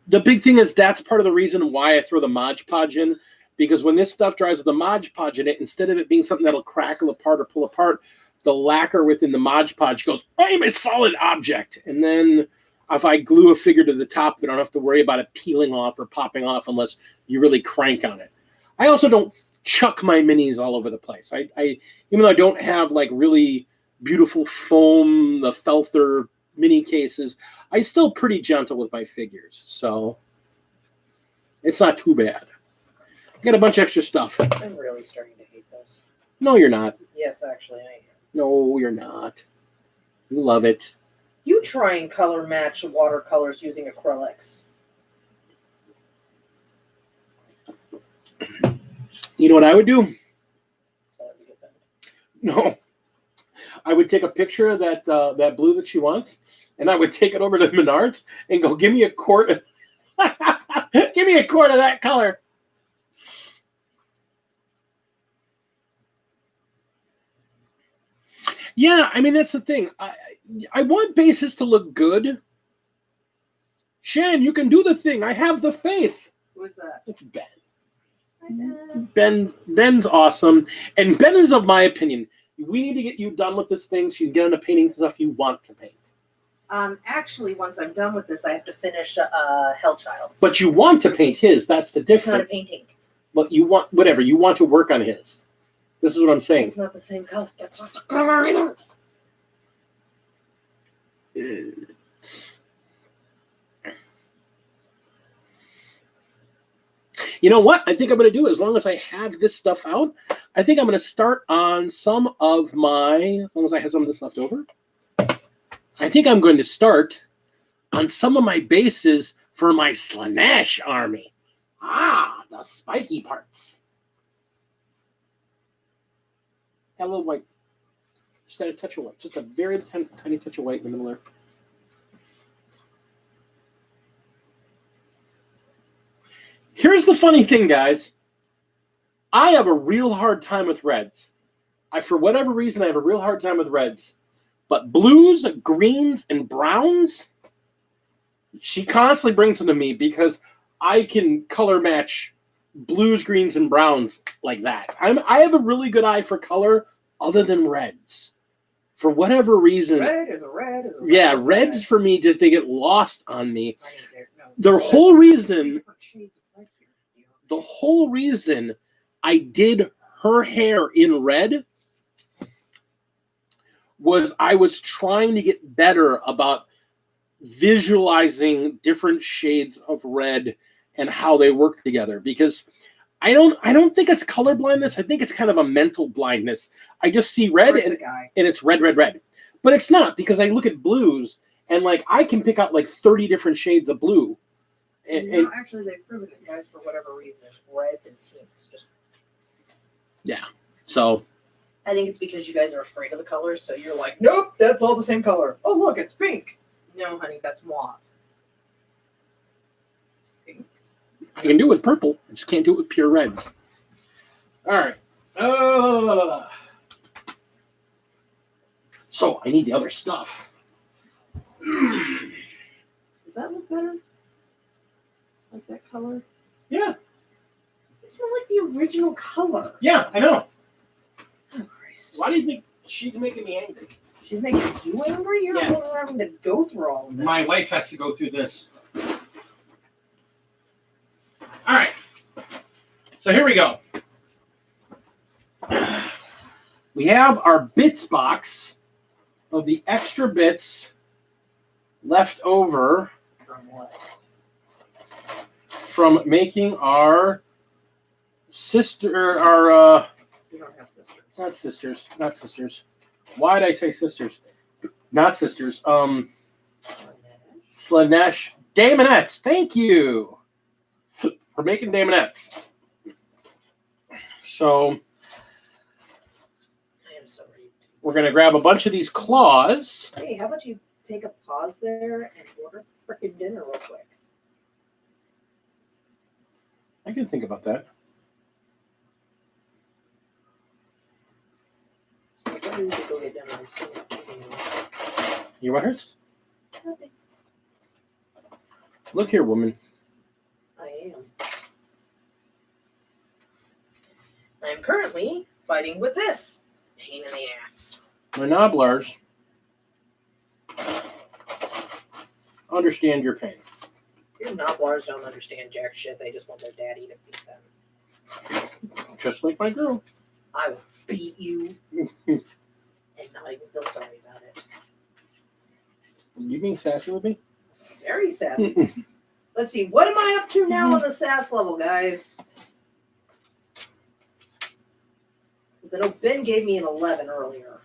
the big thing is that's part of the reason why I throw the Mod Podge in, because when this stuff dries with the Mod Podge in it, instead of it being something that'll crackle apart or pull apart, the lacquer within the Mod Podge goes, I'm a solid object. And then if I glue a figure to the top, I don't have to worry about it peeling off or popping off unless you really crank on it. I also don't chuck my minis all over the place. I even though I don't have like really beautiful foam, the Felther mini cases, I still pretty gentle with my figures, so it's not too bad. I got a bunch of extra stuff. I'm really starting to hate this. No, you're not. Yes, actually, I am. No, you're not. You love it. You try and color match watercolors using acrylics. You know what I would do? No. I would take a picture of that blue that she wants, and I would take it over to Menards and go, give me a quart of, give me a quart of that color. Yeah, I mean, that's the thing. I want bases to look good. Shan, you can do the thing. I have the faith. Who is that? It's Ben. Ben's awesome. And Ben is of my opinion. We need to get you done with this thing so you can get into painting stuff you want to paint. Actually, once I'm done with this, I have to finish Hellchild's. But you want to paint his. That's the difference. It's not a painting. But you want, whatever, you want to work on his. This is what I'm saying. It's not the same color. That's not the color either. You know what? I think I'm going to do, as long as I have this stuff out, I think I'm going to start on some of my, as long as I have some of this left over, I think I'm going to start on some of my bases for my Slanesh army. Ah, the spiky parts. Add a little white. Just add a touch of white. Just a very tiny touch of white in the middle there. Here's the funny thing, guys. I have a real hard time with reds. For whatever reason, I have a real hard time with reds. But blues, greens, and browns, she constantly brings them to me because I can color match blues, greens, and browns like that. I have a really good eye for color other than reds. For whatever reason. Red is a red. Is a red yeah, is reds red. For me, just they get lost on me. No, The whole reason... shades of red here. The whole reason I did her hair in red was I was trying to get better about visualizing different shades of red and how they work together, because I don't think it's color blindness. I think it's kind of a mental blindness. I just see red and it's red, red, red. But it's not, because I look at blues and like I can pick out like 30 different shades of blue. And actually, they've proven it, guys, for whatever reason. Reds and pinks. Yeah. So. I think it's because you guys are afraid of the colors, so you're like, nope, that's all the same color. Oh, look, it's pink. No, honey, that's mauve. Pink. I can do it with purple. I just can't do it with pure reds. All right. So I need the other stuff. Does that look better? Like that color? Yeah. This is more like the original color. Yeah, I know. Oh, Christ. Why do you think she's making me angry? She's making you angry? You're Yes. the one having to go through all of this. My wife has to go through this. All right. So here we go. We have our bits box of the extra bits left over From what? from making our sister, You don't have sisters. not sisters. Why did I say sisters? Not sisters. Slanesh Daemonettes. Thank you for making Daemonettes. So I am sorry. we're going to grab a bunch of these claws. Hey, how about you take a pause there and order frickin' dinner real quick? I can think about that. I need to go get dinner. I'm still not eating. Your what hurts? Nothing. Look here, woman. I am. I am currently fighting with this pain in the ass. My Noblars understand your pain. Your Noblars don't understand jack shit. They just want their daddy to beat them. Just like my girl. I will beat you and not even feel sorry about it. You being sassy with me? Very sassy. Let's see. What am I up to now on the sass level, guys? Because I know Ben gave me an 11 earlier.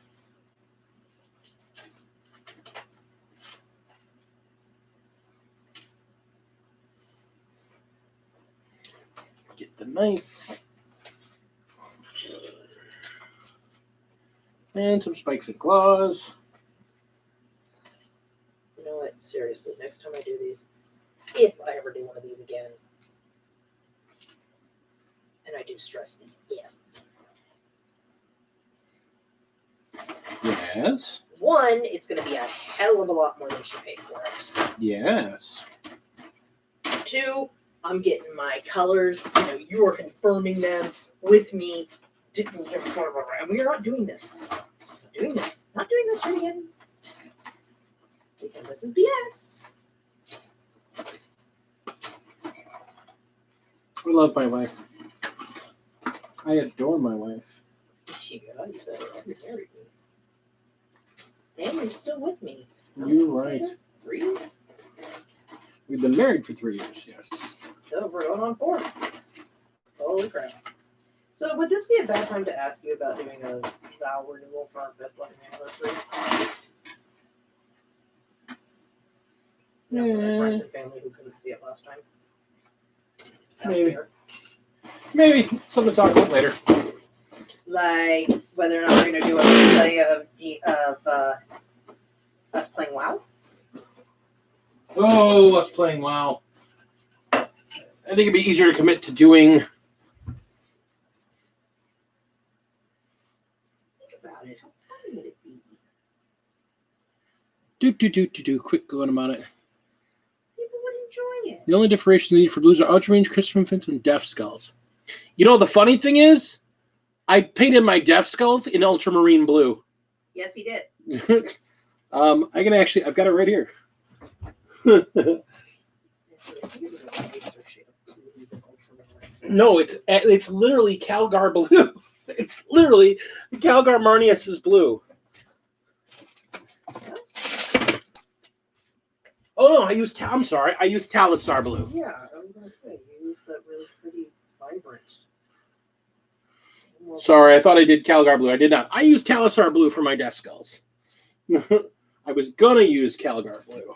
Get the knife. And some spikes and claws. You know what? Seriously, next time I do these, if I ever do one of these again, and I do stress the if. Yes. One, it's going to be a hell of a lot more than she paid for it. Yes. Two, I'm getting my colors. You know, you are confirming them with me. And we are not doing this. Not doing this. Not doing this right again. Because this is BS. I love my wife. I adore my wife. Yeah, you better already married me. And you're still with me. How You're many years right. later? 3 years? We've been married for 3 years, yes. So we're going on 4. Holy crap. So would this be a bad time to ask you about doing a vow renewal for our 5th wedding anniversary? You know, for our friends and family who couldn't see it last time. Maybe. Fair. Maybe. Something to talk about later. Like whether or not we're going to do a replay of us playing WoW. Oh, us playing WoW. I think it'd be easier to commit to doing. Think about it. How fun would it be? Do. Quick going about it. People would enjoy it. The only differentiation needed for blues are ultra-range, crystal infants, and death skulls. You know, the funny thing is, I painted my death skulls in ultramarine blue. Yes, he did. I can actually, I've got it right here. No, it's literally Calgar blue. It's literally Calgar Marnius's blue. Oh no, I used Talisar blue. Yeah, I was going to say, you used that really pretty vibrant. Sorry, I thought I did Calgar blue. I did not. I used Talisar blue for my death skulls. I was gonna use Calgar blue.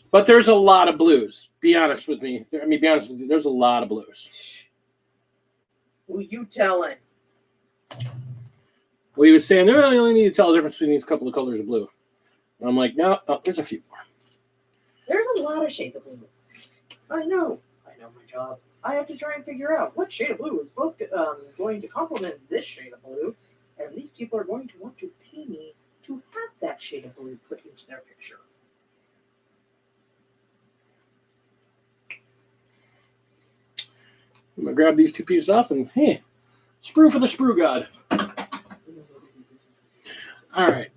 But there's a lot of blues. Be honest with me. I mean, be honest with you. There's a lot of blues. Who you telling? Well, he was saying, oh, you only need to tell the difference between these couple of colors of blue. And I'm like, no, there's a few more. There's a lot of shades of blue. I know my job. I have to try and figure out what shade of blue is both going to complement this shade of blue, and these people are going to want to pay me to have that shade of blue put into their picture. I'm going to grab these two pieces off and, hey, sprue for the sprue god. All right.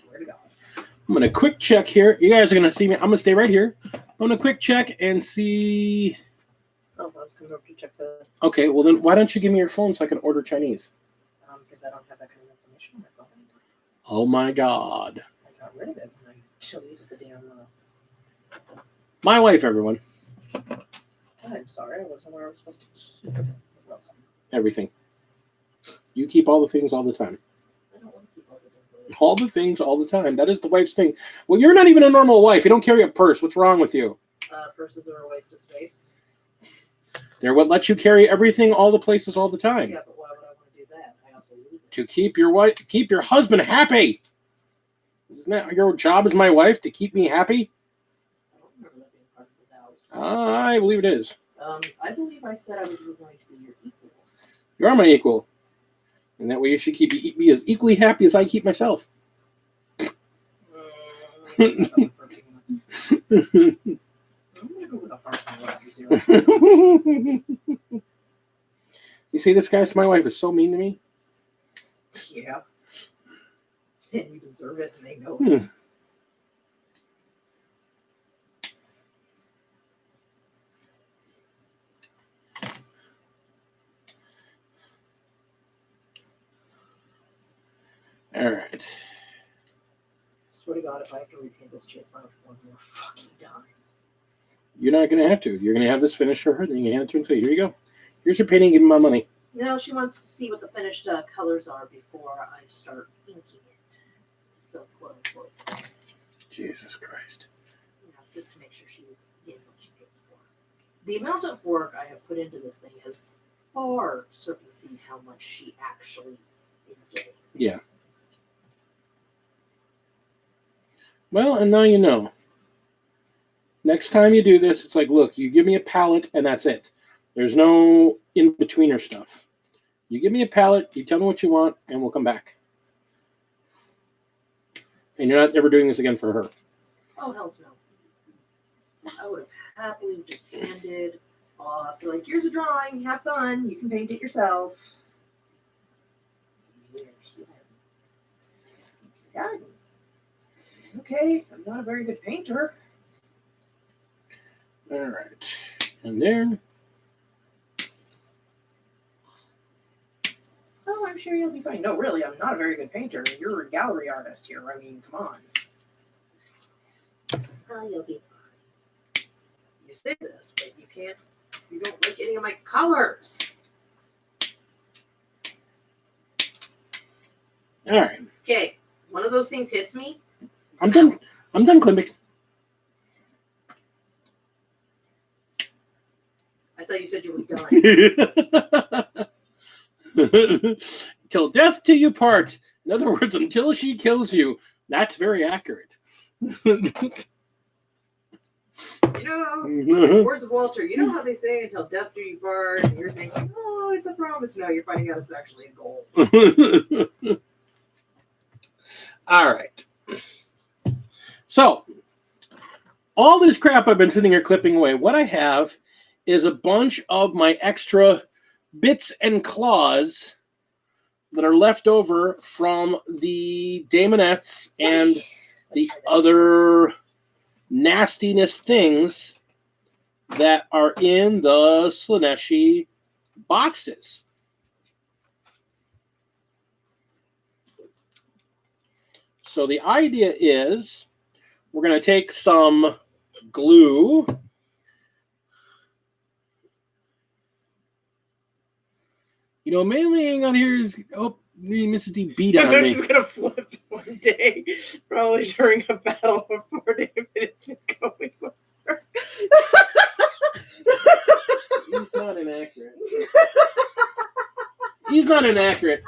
Swear to God. I'm going to quick check here. You guys are going to see me. I'm going to stay right here. I'm going to quick check and see. Oh, I was coming over to check the. Okay, well then why don't you give me your phone so I can order Chinese? Because I don't have that kind of information on my phone anymore. Oh my God. I got rid of it when I deleted the damn. My wife, everyone. I'm sorry, I wasn't where I was supposed to keep it. Everything. You keep all the things all the time. I don't want to keep all the things. All the things all the time. That is the wife's thing. Well, you're not even a normal wife. You don't carry a purse. What's wrong with you? Purses are a waste of space. They're what lets you carry everything all the places all the time. Yeah, but why would I want to do that? I also lose it. To keep your wife, keep your husband happy. Isn't that your job as my wife to keep me happy? I don't remember that being part of the vows. I believe it is. I believe I said I was going to be your equal. You are my equal. And that way you should keep me as equally happy as I keep myself. I'm going to go with a heart and a letter zero. You see this guy? My wife is so mean to me. Yeah. And you deserve it, and they know it. All right. Swear to God, if I have to repaint this chase lounge one more fucking time. You're not going to have to. You're going to have this finished for her. Then you can hand it to her and say, here you go. Here's your painting. Give me my money. No, she wants to see what the finished colors are before I start inking it. So, quote unquote. Jesus Christ. You know, just to make sure she's getting what she pays for. The amount of work I have put into this thing has far surpassed how much she actually is getting. Yeah. Well, and now you know. Next time you do this, it's like, look, you give me a palette and that's it. There's no in-betweener stuff. You give me a palette, you tell me what you want, and we'll come back. And you're not ever doing this again for her. Oh, hell's no. I would have happily just handed off. Like, here's a drawing, have fun, you can paint it yourself. Yeah. Okay, I'm not a very good painter. All right. And there. Oh, I'm sure you'll be fine. No, really, I'm not a very good painter. You're a gallery artist here. I mean, come on. Oh, you'll be You say this, but you can't. You don't like any of my colors. All right. Okay, one of those things hits me. I'm done. I'm done, Klimbik. I thought you said you were done. Till death do you part. In other words, until she kills you. That's very accurate. You know, words of Walter, you know how they say until death do you part, and you're thinking, oh, it's a promise. No, you're finding out it's actually a goal. All right. So, all this crap I've been sitting here clipping away, what I have is a bunch of my extra bits and claws that are left over from the Daemonettes and the other nastiness things that are in the Slaneshi boxes. So the idea is we're going to take some glue. You know, mainly thing on here is, oh, Mrs. D beat on I'm me. just gonna flip one day, probably during a battle before David isn't going with her. He's not inaccurate. He's not inaccurate.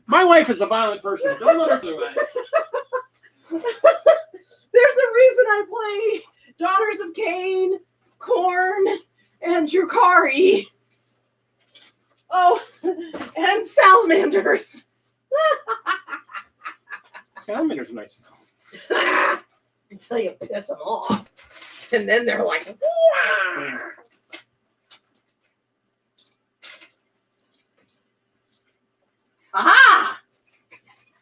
My wife is a violent person. Don't let her do that. There's a reason I play Daughters of Cain, Korn, and Drukari. Oh, and salamanders. Salamander's nice. Until you piss them off. And then they're like, wah! Aha!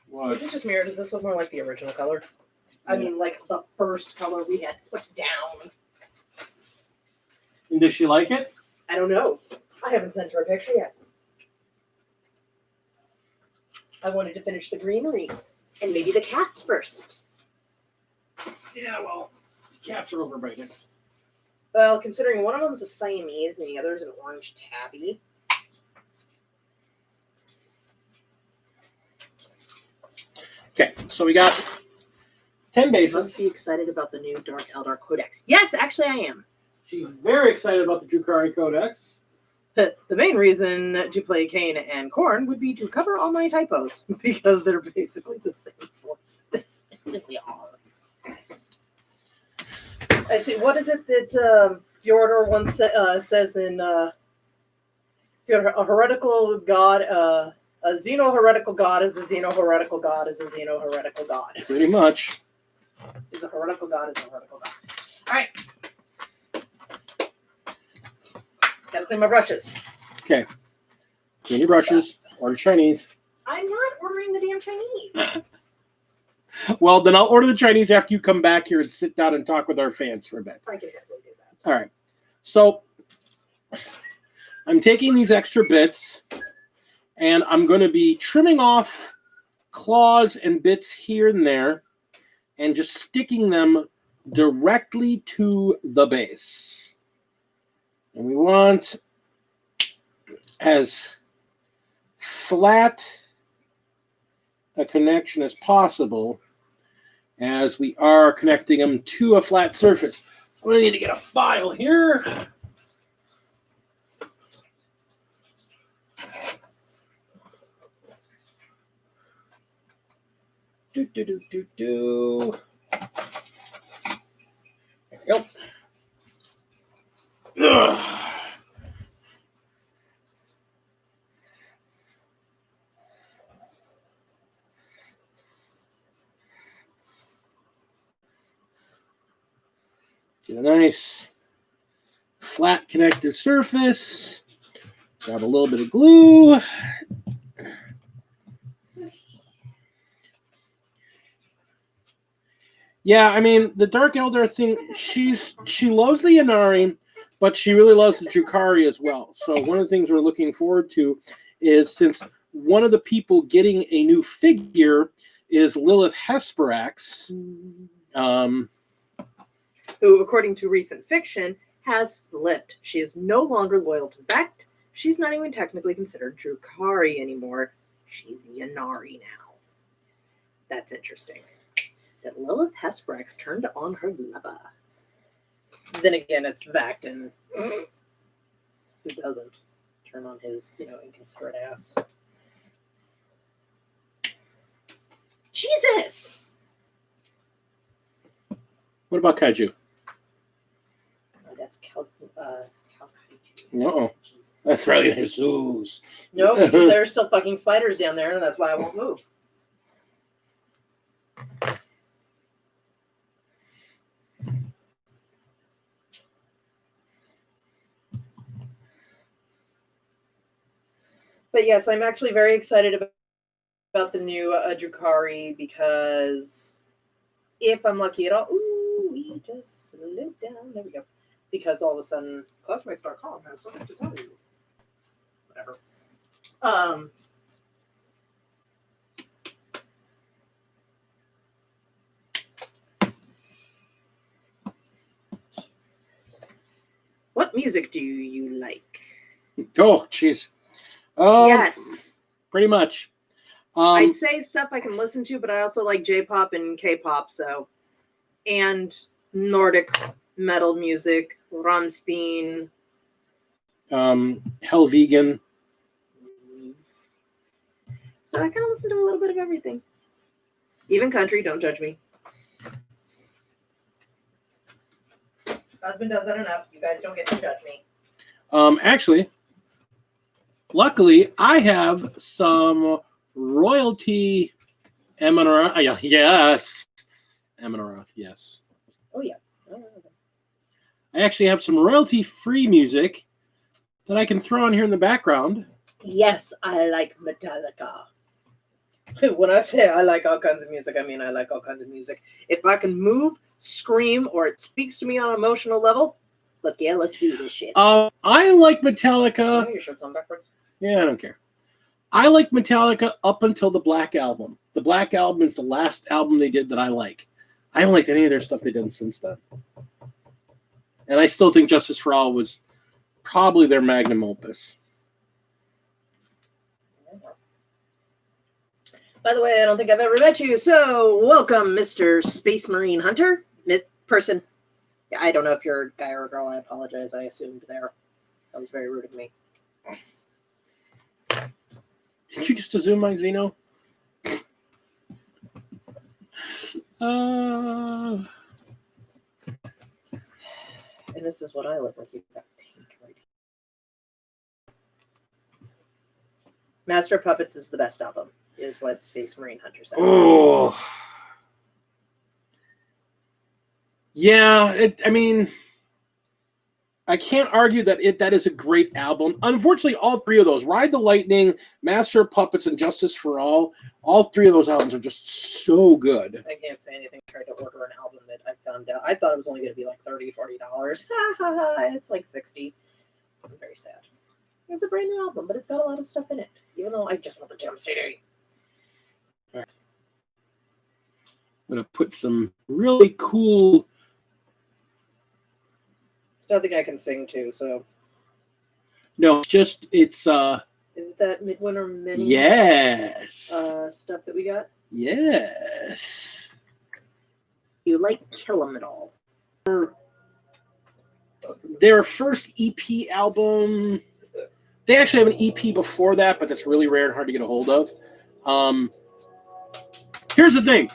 What? Is it just me, or does this look more like the original color? I mean, like the first color we had put down. And does she like it? I don't know. I haven't sent her a picture yet. I wanted to finish the greenery. And maybe the cats first. Yeah, well, cats are overrated. Well, considering one of them's a Siamese and the other's an orange tabby. Okay, so we got 10 You bases. must be excited about the new Dark Eldar Codex. Yes, actually I am. She's very excited about the Drukari Codex. The main reason to play Cain and Korn would be to cover all my typos, because they're basically the same forces. They are. I see. What is it that Fjordor once says in Fjordor, a heretical god, a xeno-heretical god is a xeno-heretical god is a xeno-heretical god. Pretty much. Is a heretical god is a heretical god. All right. Gotta clean my brushes. Okay. Clean your brushes. Order Chinese. I'm not ordering the damn Chinese. Well, then I'll order the Chinese after you come back here and sit down and talk with our fans for a bit. I can definitely do that. All right. So I'm taking these extra bits and I'm going to be trimming off claws and bits here and there and just sticking them directly to the base. And we want as flat a connection as possible as we are connecting them to a flat surface. I'm going to need to get a file here. Do. There we go. Ugh. Get a nice flat connective surface. Grab a little bit of glue. Yeah, I mean, the Dark Eldar thing, she loves the Yanari, but she really loves the Drukhari as well. So one of the things we're looking forward to is, since one of the people getting a new figure is Lilith Hesperax, who, according to recent fiction, has flipped. She is no longer loyal to Vect. She's not even technically considered Drukhari anymore. She's Yanari now. That's interesting. That Lilith Hesperax turned on her lover. Then again, it's Vect, and who doesn't turn on his, inconsiderate ass? Jesus! What about Kaiju? Oh, that's Cal Kaiju. No, that's right, Jesus. No, because there are still fucking spiders down there, and that's why I won't move. But yes, I'm actually very excited about the new Drukhari, because if I'm lucky at all, we just slid down. There we go. Because all of a sudden, classmates.com has something to tell you. Whatever. What music do you like? Oh, jeez. Yes. Pretty much. I'd say stuff I can listen to, but I also like J-pop and K-pop, and Nordic metal music, Rammstein. Hell Vegan. So I kind of listen to a little bit of everything. Even country, don't judge me. Husband does that enough. You guys don't get to judge me. Actually, luckily, I have some royalty Amanaroth. Yes. Amanaroth, yes. Oh, yeah. I actually have some royalty-free music that I can throw on here in the background. Yes, I like Metallica. When I say I like all kinds of music, I mean I like all kinds of music. If I can move, scream, or it speaks to me on an emotional level, look, yeah, let's do this shit. I like Metallica. Your shirt's on backwards. Yeah, I don't care. I like Metallica up until the Black Album. The Black Album is the last album they did that I like. I haven't liked any of their stuff they've done since then. And I still think Justice for All was probably their magnum opus. By the way, I don't think I've ever met you, so welcome, Mr. Space Marine Hunter. Person. I don't know if you're a guy or a girl. I apologize. I assumed there. That was very rude of me. Did you just assume my Xeno? Uh, And this is what I live with. You've got pink right here. Master of Puppets is the best album, is what Space Marine Hunter says. oh. Yeah, I mean, I can't argue that that is a great album. Unfortunately, all three of those, Ride the Lightning, Master of Puppets, and Justice for all three of those albums are just so good. I can't say anything. I tried to order an album that I found out. I thought it was only going to be like $30, $40. It's like $60. I'm very sad. It's a brand new album, but it's got a lot of stuff in it, even though I just want the damn CD. I'm going to put some really cool... Nothing I can sing to, so. No, it's Is it that Midwinter Mini? Yes. Stuff that we got? Yes. You like Kill 'em at all? Their first EP album, they actually have an EP before that, but that's really rare and hard to get a hold of. Here's the thing.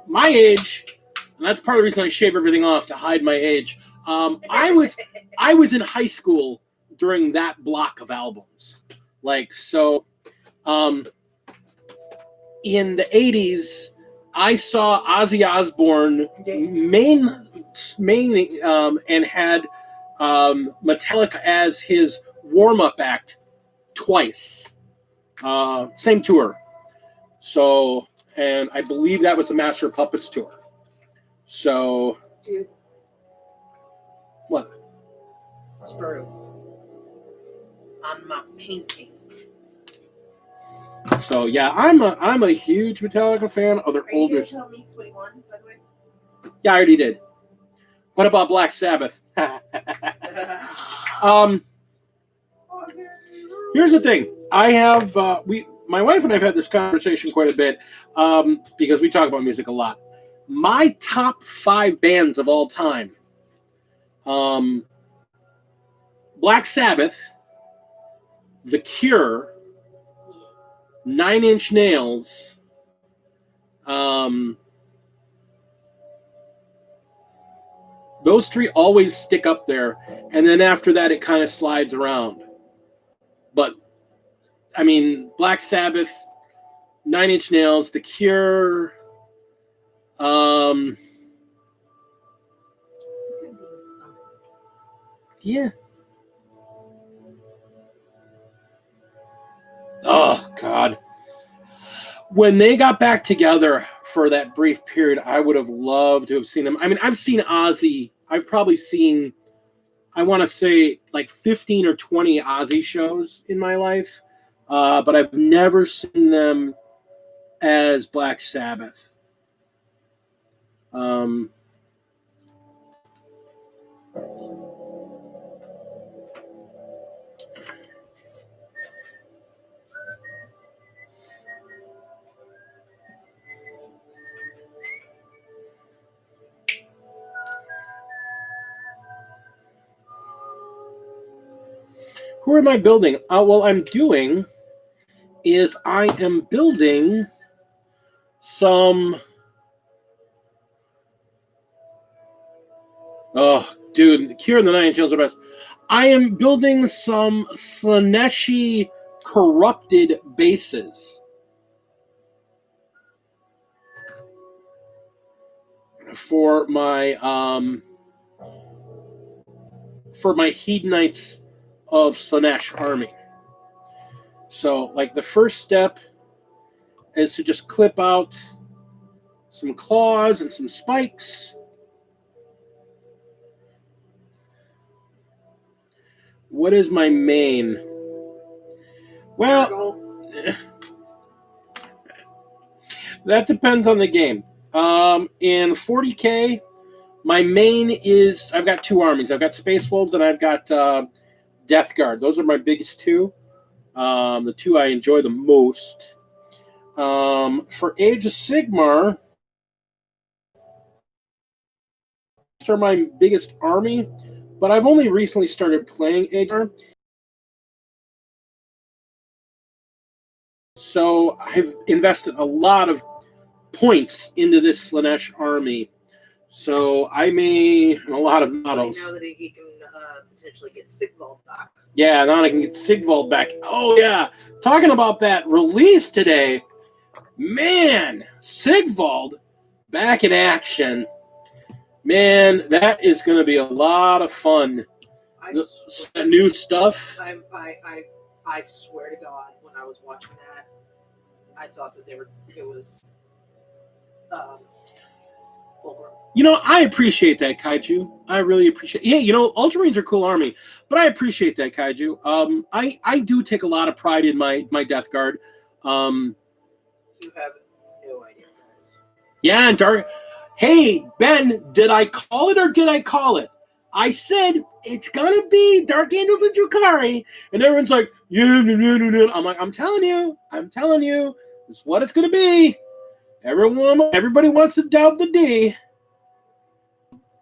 My age, and that's part of the reason I shave everything off to hide my age. I was in high school during that block of albums. In the 80s, I saw Ozzy Osbourne and had Metallica as his warm-up act twice. Same tour. So, and I believe that was the Master of Puppets tour. So... Dude. What? Screw. On my painting. So yeah, I'm a huge Metallica fan of their Are you older. going to tell Meeks what he won, by the way? Yeah, I already did. What about Black Sabbath? Here's the thing. I have my wife and I've had this conversation quite a bit because we talk about music a lot. My top 5 bands of all time. Black Sabbath, The Cure, 9 Inch Nails, those 3 always stick up there, and then after that it kind of slides around. But I mean, Black Sabbath, 9 Inch Nails, The Cure, yeah. Oh, God. When they got back together for that brief period, I would have loved to have seen them. I mean, I've seen Ozzy. I've probably seen, I want to say, like 15 or 20 Ozzy shows in my life. But I've never seen them as Black Sabbath. Who am I building? What I'm doing is I am building some... Oh, dude, the Cure and the 9 Inch Nails are best. I am building some Slaneshi corrupted bases. For my Hedonites of Slanesh army. So, like, the first step is to just clip out some claws and some spikes. What is my main? Well, that depends on the game. In 40K, my main is, I've got 2 armies. I've got Space Wolves and I've got Death Guard. Those are my biggest 2. The 2 I enjoy the most. For Age of Sigmar, these are my biggest army, but I've only recently started playing Age of Sigmar. So I've invested a lot of points into this Slanesh army. So I may, a lot of So models. now that he can potentially get Sigvald back. Yeah, now I can get Sigvald back. Oh, yeah. Talking about that release today. Man, Sigvald back in action. Man, that is going to be a lot of fun. The new stuff. I swear to God, when I was watching that, I thought that it was Fulgrim. You know, I appreciate that, Kaiju. I really appreciate. Yeah, you know, Ultramarines are a cool army, but I appreciate that, Kaiju. I do take a lot of pride in my Death Guard. You have no idea, guys. Yeah, and Dark. Hey, Ben, did I call it or did I call it? I said it's gonna be Dark Angels and Drukhari, and everyone's like, yeah, no, no, no, no. I'm like, I'm telling you, it's what it's gonna be. Everybody wants to doubt the D.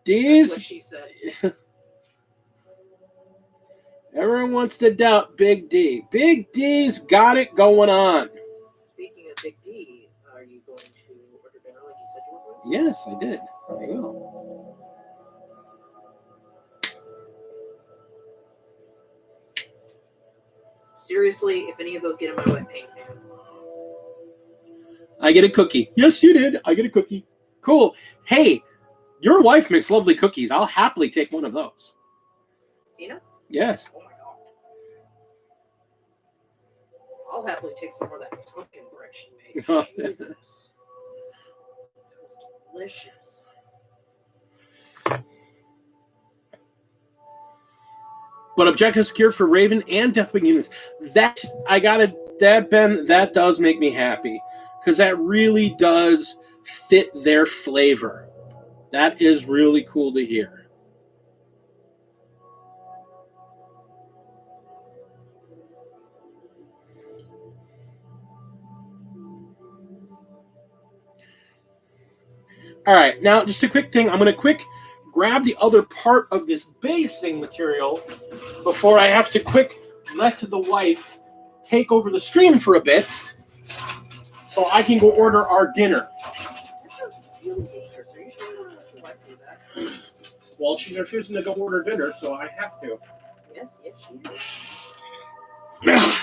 D's. That's what she said. Everyone wants to doubt Big D. Big D's got it going on. Speaking of Big D, are you going to order dinner like you said you were going? Yes, I did. I will. Seriously, if any of those get in my way, paint, man. I get a cookie. Yes, you did. I get a cookie. Cool. Hey, your wife makes lovely cookies. I'll happily take one of those. Tina? Yes. Oh my God. I'll happily take some more of that pumpkin bread she made. Jesus. That was delicious. But objective secured for Raven and Deathwing units. That does make me happy. Because that really does fit their flavor. That is really cool to hear. All right, now just a quick thing. I'm going to grab the other part of this basing material before I have to let the wife take over the stream for a bit so I can go order our dinner. That sounds really dangerous. Are you sure you want to wife do that? Well, she's refusing to go order dinner, so I have to. Yes, she is.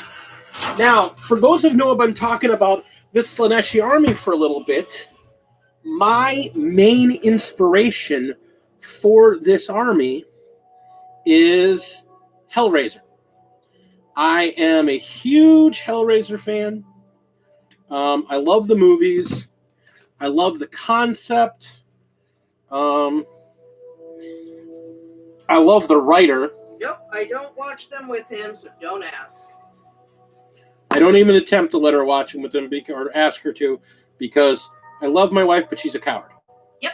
Now, for those of you who have been talking about this Slaneshi army for a little bit, my main inspiration for this army is Hellraiser. I am a huge Hellraiser fan. I love the movies. I love the concept. I love the writer. Nope, I don't watch them with him, so don't ask. I don't even attempt to let her watch them with him or ask her to, because I love my wife, but she's a coward. Yep.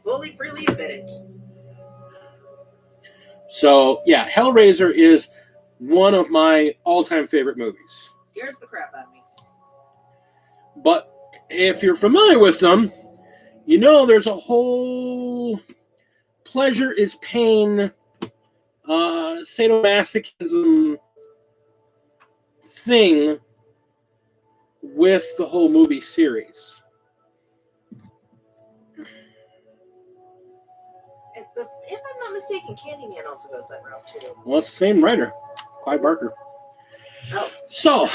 Fully, freely admit it. So, yeah, Hellraiser is one of my all-time favorite movies. Scares the crap out of me. But if you're familiar with them, you know there's a whole pleasure is pain, sadomasochism thing with the whole movie series. If I'm not mistaken, Candyman also goes that route too. Well, it's the same writer, Clive Barker. Oh. So,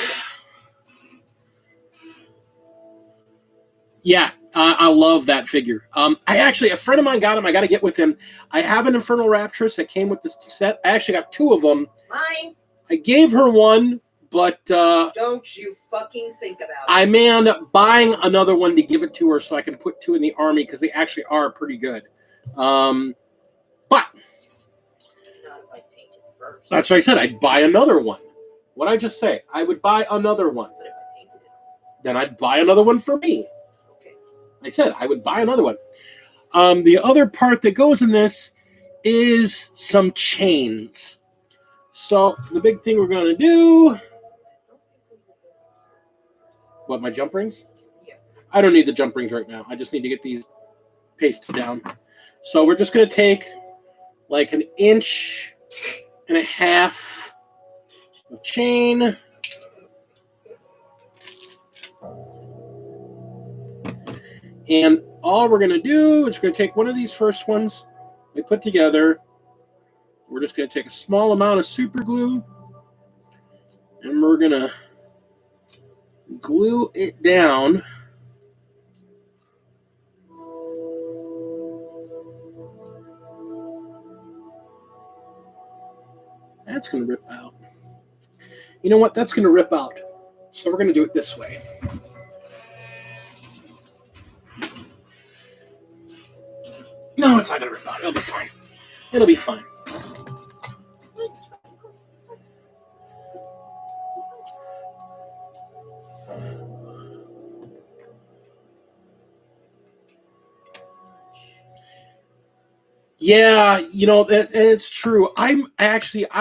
yeah, I love that figure. A friend of mine got him. I got to get with him. I have an Infernal Raptress that came with this set. I actually got two of them. Mine. I gave her one, but don't you fucking think about it. I may end up buying another one to give it to her so I can put two in the army because they actually are pretty good. But Not if I paint it first. that's what I said. I'd buy another one. What'd I just say? I would buy another one. But if I painted it, Then I'd buy another one for me. okay. I said I would buy another one. The other part that goes in this is some chains. So the big thing we're going to do... What, my jump rings? Yeah. I don't need the jump rings right now. I just need to get these pasted down. So we're just going to take like 1.5 inches of chain. And all we're going to do is we're going to take one of these first ones we put together. We're just going to take a small amount of super glue, and we're going to glue it down. That's going to rip out. You know what? That's going to rip out. So we're going to do it this way. No, it's not going to rip out. It'll be fine. It'll be fine. Yeah, you know, it's true. I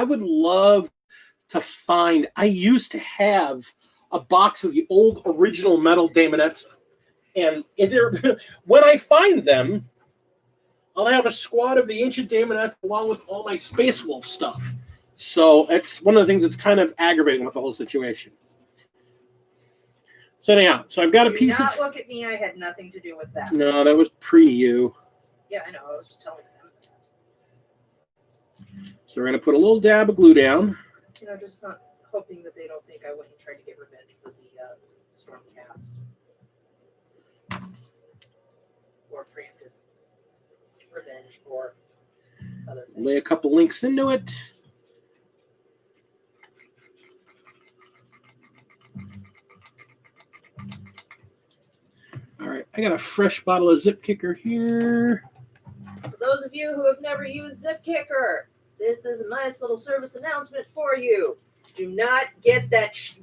would love to find, I used to have a box of the old original metal Daemonettes, and when I find them, I'll have a squad of the ancient Daemonettes along with all my Space Wolf stuff. So it's one of the things that's kind of aggravating with the whole situation. So anyhow, so I've got a piece of... Do not look at me. I had nothing to do with that. No, that was pre-you. Yeah, I know. I was just telling them. So we're going to put a little dab of glue down. You know, just not hoping that they don't think I went and tried to get revenge for the Stormcast. Or preemptive revenge for other things. Lay a couple links into it. All right, I got a fresh bottle of Zip Kicker here. For those of you who have never used Zip Kicker, this is a nice little service announcement for you. Do not get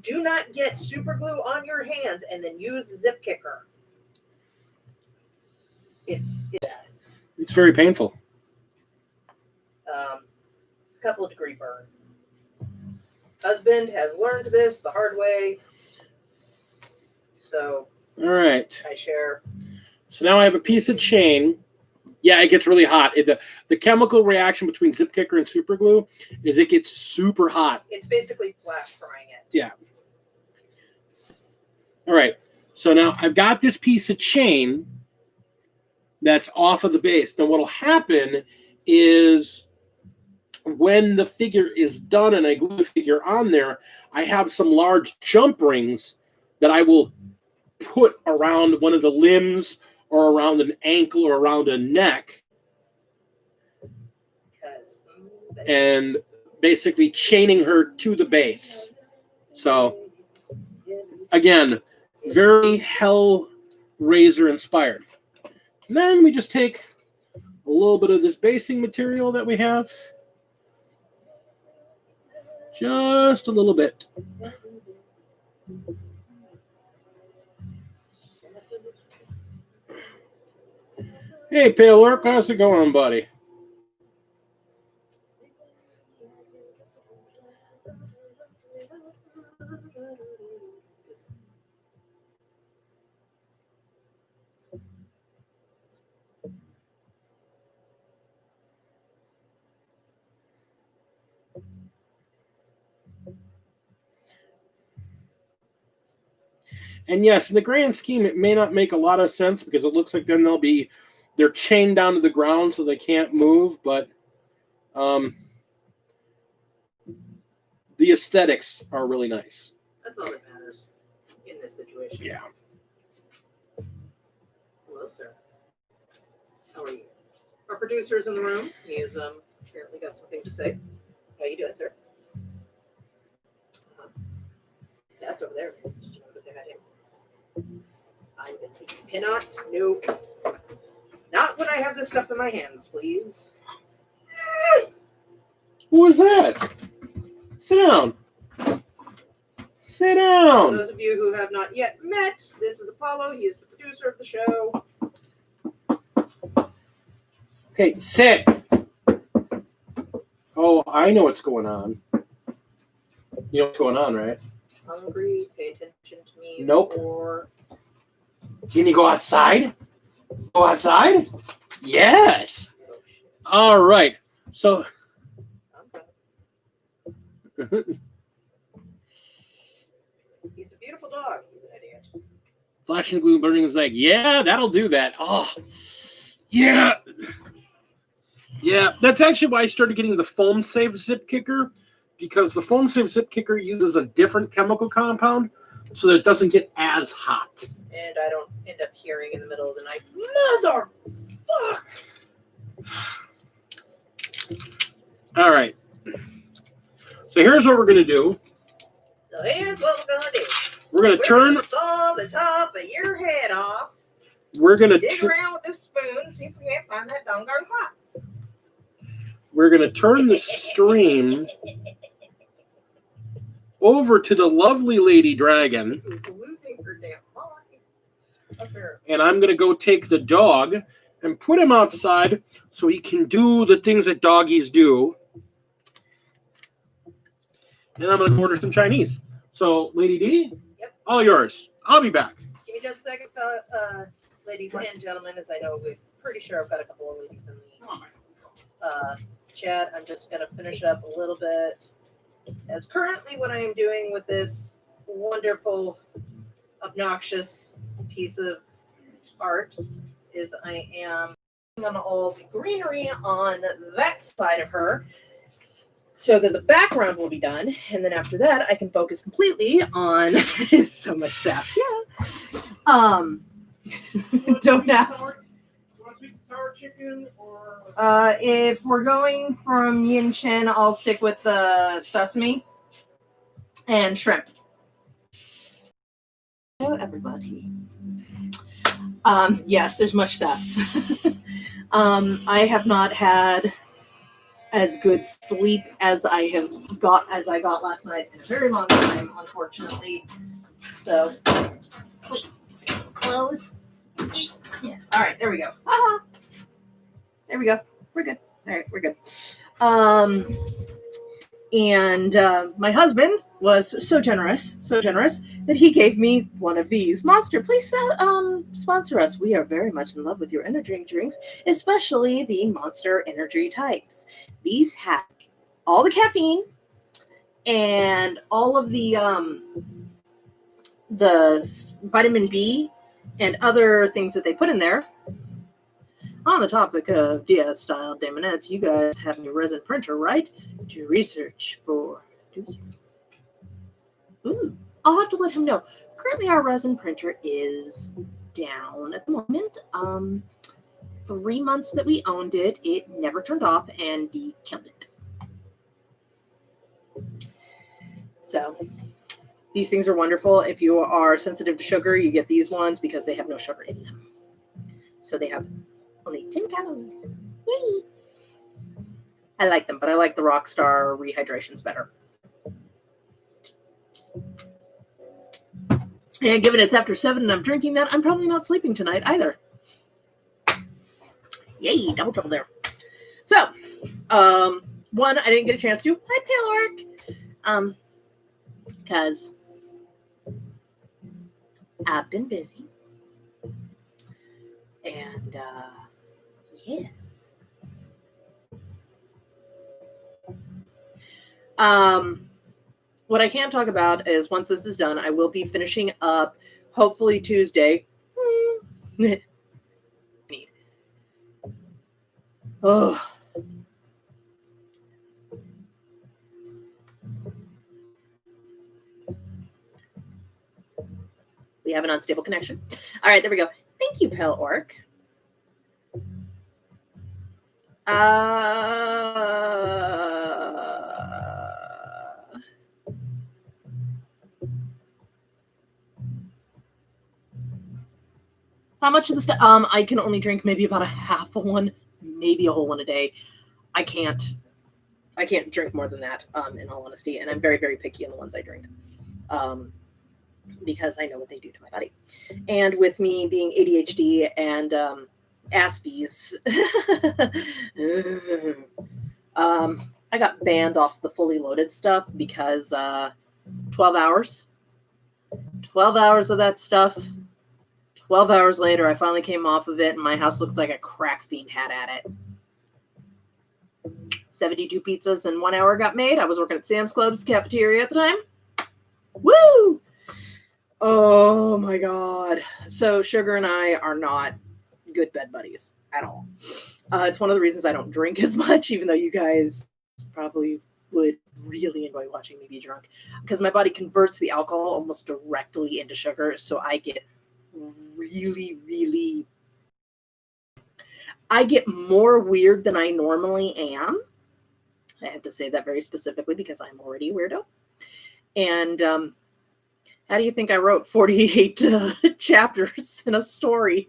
do not get super glue on your hands and then use Zip Kicker. It's very painful. It's a couple of degree burn. Husband has learned this the hard way. So all right. I share. So now I have a piece of chain. Yeah, it gets really hot. The chemical reaction between Zip Kicker and super glue is it gets super hot. It's basically flash frying it. Yeah. All right. So now I've got this piece of chain that's off of the base. Now what'll happen is when the figure is done and I glue the figure on there, I have some large jump rings that I will put around one of the limbs or around an ankle or around a neck, and basically chaining her to the base. So again, very Hellraiser inspired. And then we just take a little bit of this basing material that we have, just a little bit. Hey, Pale Orc, how's it going, buddy? And yes, in the grand scheme, it may not make a lot of sense because it looks like then they're chained down to the ground so they can't move, but the aesthetics are really nice. That's all that matters in this situation. Yeah. Hello, sir. How are you? Our producer's in the room. He has apparently got something to say. How you doing, sir? That's over there. Did you want to say hi to him? I'm busy. You cannot. Nope. Not when I have this stuff in my hands, please. What was that? Sit down. Sit down. For those of you who have not yet met, this is Apollo. He is the producer of the show. Okay, sit. Oh, I know what's going on. You know what's going on, right? Hungry, pay attention to me. Nope. Or... Can you go outside? Go outside? Yes. All right. So. He's a beautiful dog. He's an idiot. Flash and Glue Learning is like, yeah, that'll do that. Oh, yeah. Yeah, that's actually why I started getting the foam safe zip kicker, because the foam safe zip kicker uses a different chemical compound so that it doesn't get as hot. And I don't end up hearing in the middle of the night, motherfuck. All right. So here's what we're going to do. So here's what we're going to do. We're going to turn. Gonna saw the top of your head off. We're going to dig around with this spoon and see if we can't find that doggone clock. We're going to turn the stream over to the lovely Lady Dragon. Who's losing her damn mind. Up there. And I'm going to go take the dog and put him outside so he can do the things that doggies do. And I'm going to order some Chinese. So, Lady D, yep. All yours. I'll be back. Give me just a second, ladies and gentlemen, as I know we're pretty sure I've got a couple of ladies in the chat. I'm just going to finish up a little bit. As currently what I am doing with this wonderful, obnoxious piece of art is I am on all the greenery on that side of her so that the background will be done. And then after that, I can focus completely on so much sass. Yeah. Don't ask. Sour chicken or if we're going from yin chin, I'll stick with the sesame and shrimp. Hello, everybody. Yes, there's much sass. I have not had as good sleep as I got last night in a very long time, unfortunately. So, wait, close. Yeah. All right, there we go. There we go. We're good. All right, we're good. And my husband was so generous that he gave me one of these. Monster, please sponsor us. We are very much in love with your energy drinks, especially the Monster Energy types. These have all the caffeine and all of the vitamin B and other things that they put in there. On the topic of DS-style damonettes, you guys have a resin printer, right? Do research for... Ooh, I'll have to let him know. Currently, our resin printer is down at the moment. 3 months that we owned it, it never turned off, and he killed it. So, these things are wonderful. If you are sensitive to sugar, you get these ones because they have no sugar in them. So they have only 10 calories. Yay! I like them, but I like the Rockstar rehydrations better. And given it's after 7 and I'm drinking that, I'm probably not sleeping tonight either. Yay, double trouble there. So, one, I didn't get a chance to. Hi, Pale Orc. Because I've been busy. And, yes. What I can talk about is once this is done, I will be finishing up hopefully Tuesday. Oh. We have an unstable connection. All right, there we go. Thank you, Pale Orc. How much of the stuff? I can only drink maybe about a half of one, maybe a whole one a day. I can't drink more than that, in all honesty. And I'm very, very picky on the ones I drink. Because I know what they do to my body. And with me being ADHD and Aspies, I got banned off the fully loaded stuff because 12 hours. 12 hours of that stuff. 12 hours later, I finally came off of it, and my house looked like a crack fiend had at it. 72 pizzas in 1 hour got made. I was working at Sam's Club's cafeteria at the time. Woo! Oh my God. So Sugar and I are not good bed buddies at all. It's one of the reasons I don't drink as much, even though you guys probably would really enjoy watching me be drunk, because my body converts the alcohol almost directly into sugar. So I get really, I get more weird than I normally am. I have to say that very specifically because I'm already a weirdo. And how do you think I wrote 48 chapters in a story?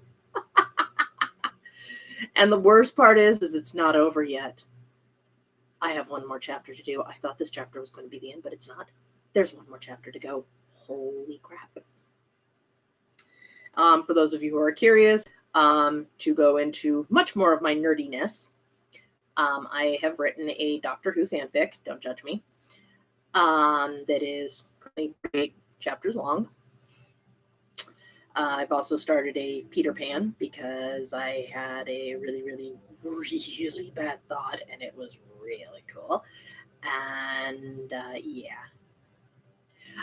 And the worst part is it's not over yet. I have one more chapter to do. I thought this chapter was going to be the end, but it's not. There's one more chapter to go. Holy crap. For those of you who are curious, to go into much more of my nerdiness, I have written a Doctor Who fanfic, don't judge me, that is currently 8 chapters long. I've also started a Peter Pan because I had a really bad thought and it was really cool. And yeah.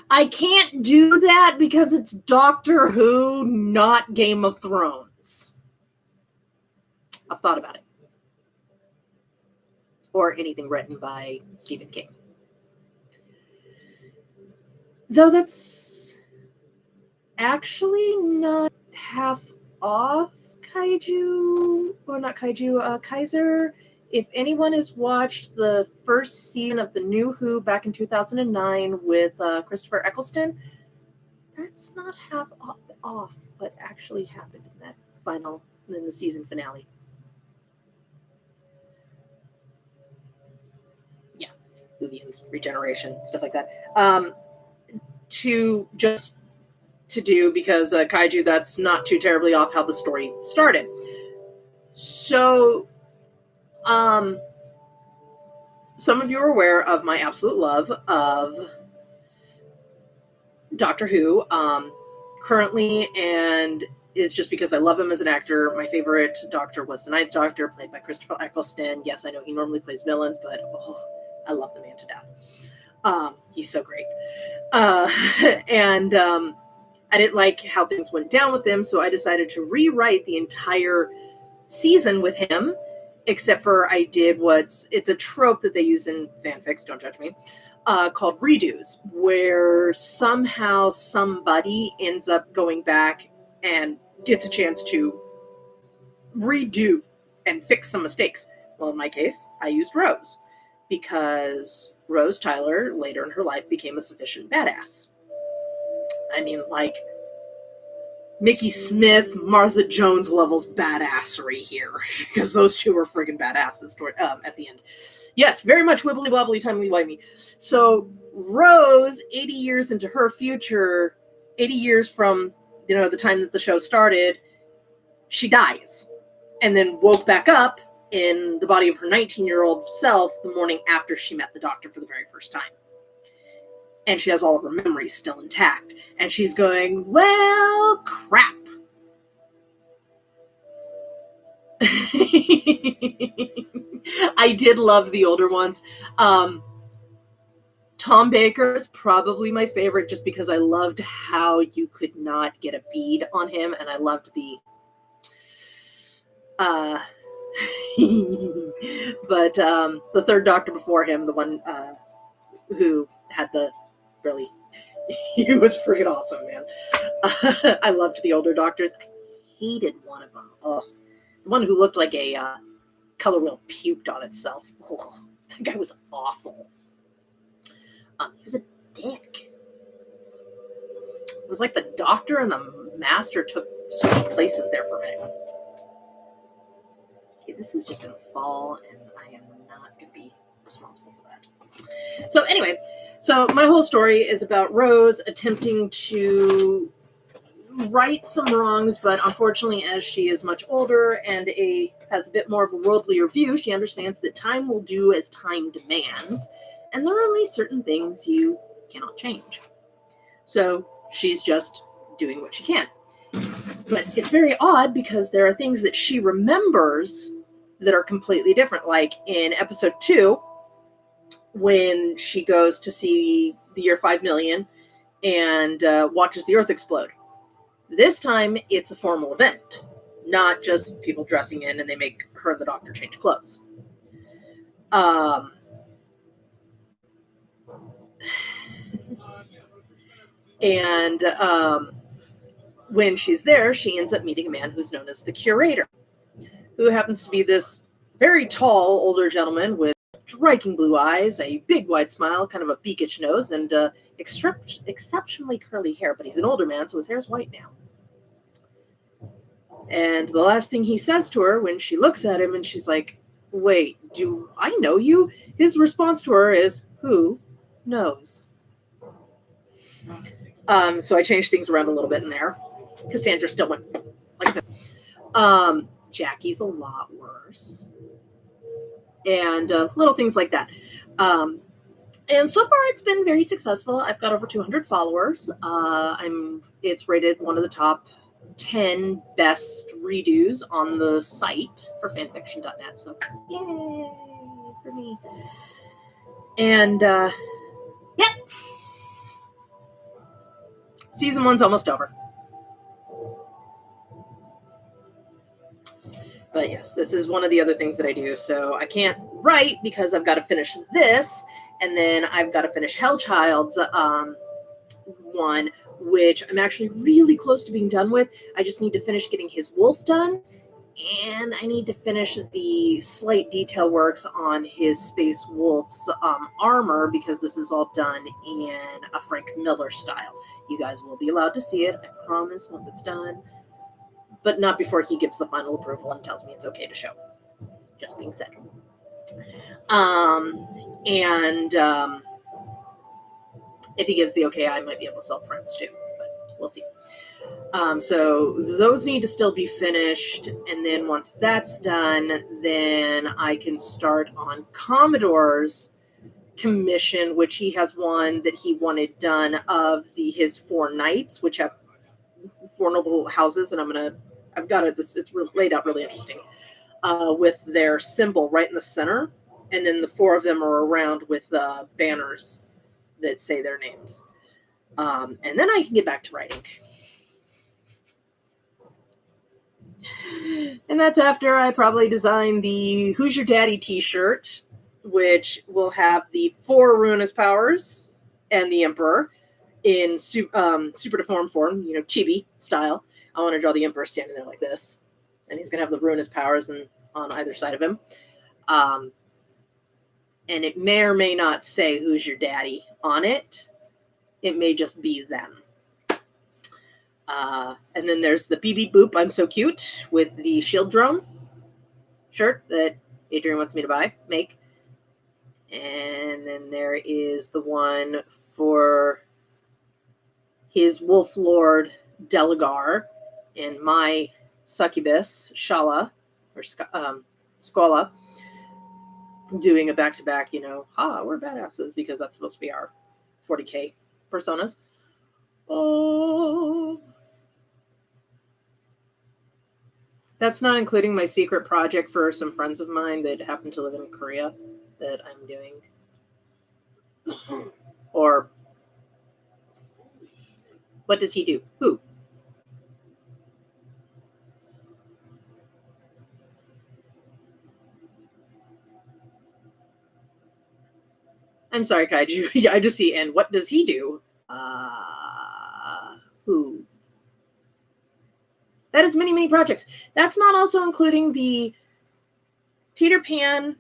I can't do that because it's Doctor Who, not Game of Thrones. I've thought about it. Or anything written by Stephen King. Though that's actually not half off kaiju, or not kaiju, Kaiser. If anyone has watched the first season of the New Who back in 2009 with Christopher Eccleston, that's not half off what actually happened in that in the season finale. Yeah, Luvians, regeneration, stuff like that. To do because kaiju, that's not too terribly off how the story started. So, some of you are aware of my absolute love of Doctor Who, currently, and is just because I love him as an actor. My favorite Doctor was the Ninth Doctor, played by Christopher Eccleston. Yes, I know he normally plays villains, but I love the man to death. He's so great. And I didn't like how things went down with him, so I decided to rewrite the entire season with him, except for I did it's a trope that they use in fanfics, don't judge me, called redos, where somehow somebody ends up going back and gets a chance to redo and fix some mistakes. Well, in my case, I used Rose, because Rose Tyler, later in her life, became a sufficient badass. I mean, like, Mickey Smith, Martha Jones levels badassery here, because those two were friggin' badasses at the end. Yes, very much wibbly wobbly, timely-wimey. So Rose, 80 years into her future, 80 years from the time that the show started, she dies, and then woke back up in the body of her 19-year-old self the morning after she met the Doctor for the very first time. And she has all of her memories still intact. And she's going, well, crap. I did love the older ones. Tom Baker is probably my favorite just because I loved how you could not get a bead on him. And I loved the... but the third Doctor before him, the one who had the... really, he was freaking awesome, man. I loved the older Doctors. I hated one of them. Oh, the one who looked like a color wheel puked on itself. Oh, that guy was awful. He was a dick. It was like the Doctor and the Master took switched places there for a minute. Okay, this is just going to fall, and I am not going to be responsible for that. So anyway... So my whole story is about Rose attempting to right some wrongs, but unfortunately, as she is much older and has a bit more of a worldlier view, she understands that time will do as time demands, and there are only certain things you cannot change. So she's just doing what she can. But it's very odd because there are things that she remembers that are completely different. Like in episode 2, when she goes to see the year 5 million, and watches the Earth explode. This time, it's a formal event, not just people dressing in and they make her and the Doctor change clothes. And when she's there, she ends up meeting a man who's known as the Curator, who happens to be this very tall older gentleman with striking blue eyes, a big wide smile, kind of a beakish nose, and exceptionally curly hair. But he's an older man, so his hair's white now. And the last thing he says to her when she looks at him and she's like, "Wait, do I know you?" His response to her is, "Who knows?" So I changed things around a little bit in there. Cassandra still went like that. Jackie's a lot worse. And little things like that. And so far it's been very successful. I've got over 200 followers. It's rated one of the top 10 best redos on the site for fanfiction.net. So yay for me. And yeah. Season 1's almost over. But yes, this is one of the other things that I do. So I can't write because I've got to finish this. And then I've got to finish Hellchild's one, which I'm actually really close to being done with. I just need to finish getting his wolf done. And I need to finish the slight detail works on his Space Wolf's armor, because this is all done in a Frank Miller style. You guys will be allowed to see it, I promise, once it's done. But not before he gives the final approval and tells me it's okay to show. Just being said. If he gives the okay, I might be able to sell prints too, but we'll see. So those need to still be finished, and then once that's done, then I can start on Commodore's commission, which he has one that he wanted done of his 4 knights, which have 4 noble houses, and I've got it. It's laid out really interesting, with their symbol right in the center, and then the 4 of them are around with banners that say their names, and then I can get back to writing. And that's after I probably design the Who's Your Daddy t-shirt, which will have the 4 ruinous powers and the Emperor in super deformed form, chibi style. I want to draw the Emperor standing there like this, and he's going to have the ruinous powers on either side of him. And it may or may not say Who's Your Daddy on it. It may just be them. And then there's the Beep Beep Boop, I'm So Cute, with the shield drone shirt that Adrian wants me to make. And then there is the one for his Wolf Lord Delagar and my succubus, Shala, or Skola, doing a back-to-back, we're badasses, because that's supposed to be our 40K personas. Oh. That's not including my secret project for some friends of mine that happen to live in Korea that I'm doing. Or, what does he do? Who? I'm sorry, Kaiju. Yeah, I just see, and what does he do? Who? That is many, many projects. That's not also including the Peter Pan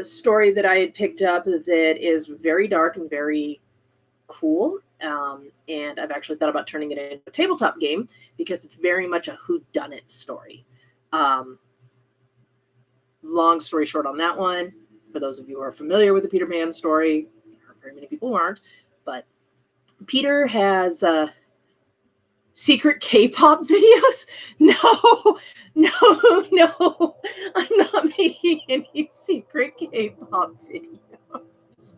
story that I had picked up that is very dark and very cool. And I've actually thought about turning it into a tabletop game, because it's very much a whodunit story. Long story short on that one, for those of you who are familiar with the Peter Pan story, there aren't very many people who aren't, but Peter has secret K-pop videos? No, I'm not making any secret K-pop videos.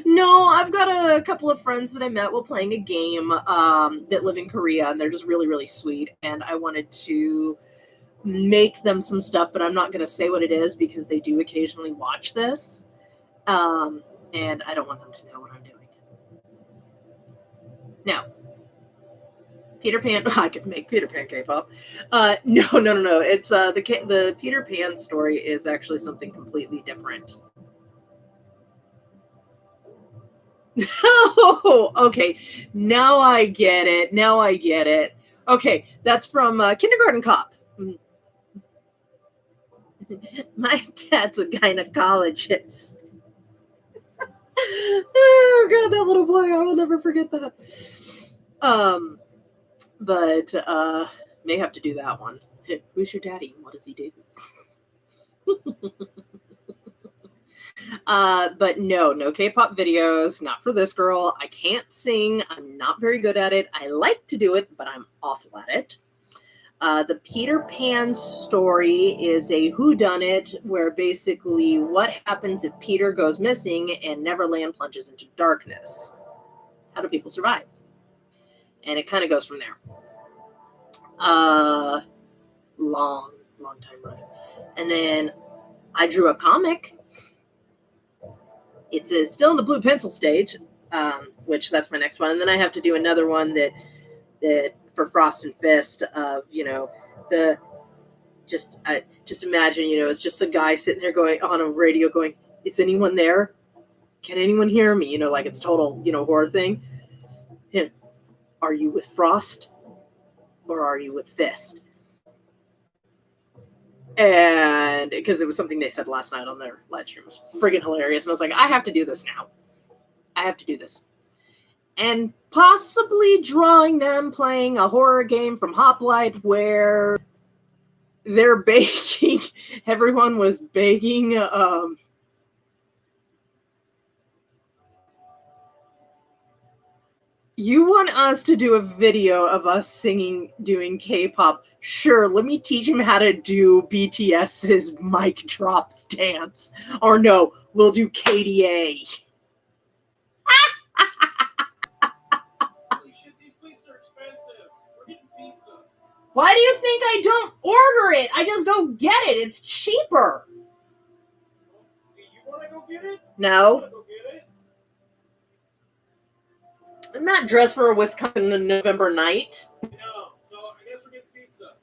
No, I've got a couple of friends that I met while playing a game that live in Korea, and they're just really, really sweet, and I wanted to make them some stuff, but I'm not going to say what it is because they do occasionally watch this. And I don't want them to know what I'm doing. Now, Peter Pan. I could make Peter Pan K-pop. No. It's the Peter Pan story is actually something completely different. Oh, okay. Now I get it. Okay, that's from Kindergarten Cop. My dad's a gynecologist. Oh god, that little boy! I will never forget that. But may have to do that one. Who's your daddy? What does he do? But no K-pop videos, not for this girl. I can't sing. I'm not very good at it. I like to do it, but I'm awful at it. The Peter Pan story is a whodunit where basically what happens if Peter goes missing and Neverland plunges into darkness? How do people survive? And it kind of goes from there. Long time running. And then I drew a comic. It's still in the blue pencil stage, which that's my next one. And then I have to do another one that for Frost and Fist of, just imagine, it's just a guy sitting there going on a radio going, is anyone there? Can anyone hear me? Like it's total, horror thing. Are you with Frost or are you with Fist? And because it was something they said last night on their live stream, it was friggin' hilarious. And I was like, I have to do this now. I have to do this. And possibly drawing them playing a horror game from Hoplite where they're baking. Everyone was baking. You want us to do a video of us singing, doing K-pop? Sure, let me teach him how to do BTS's mic drops dance. Or no, we'll do KDA. Holy shit, these places are expensive. We're getting pizza. Why do you think I don't order it? I just go get it. It's cheaper. Do you want to go get it? No. Go get it? I'm not dressed for a Wisconsin November night. No, so I guess we're getting pizza.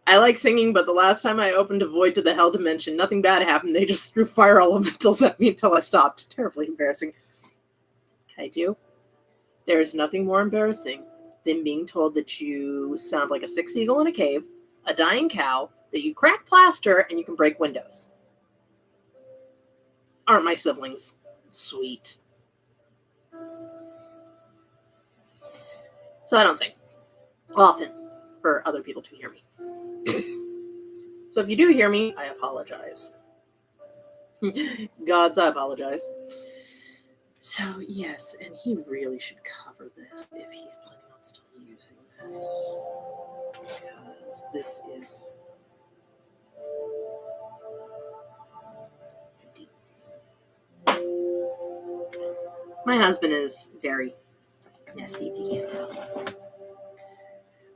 I like singing, but the last time I opened a Void to the Hell Dimension, nothing bad happened. They just threw fire elementals at me until I stopped. Terribly embarrassing. Kaiju, there is nothing more embarrassing than being told that you sound like a sick seagull in a cave, a dying cow, that you crack plaster, and you can break windows. Aren't my siblings sweet? So I don't sing often for other people to hear me. So if you do hear me, I apologize. Gods, I apologize. So yes, and he really should cover this if he's planning on still using this. Because this is deep. My husband is very messy, if you can't tell.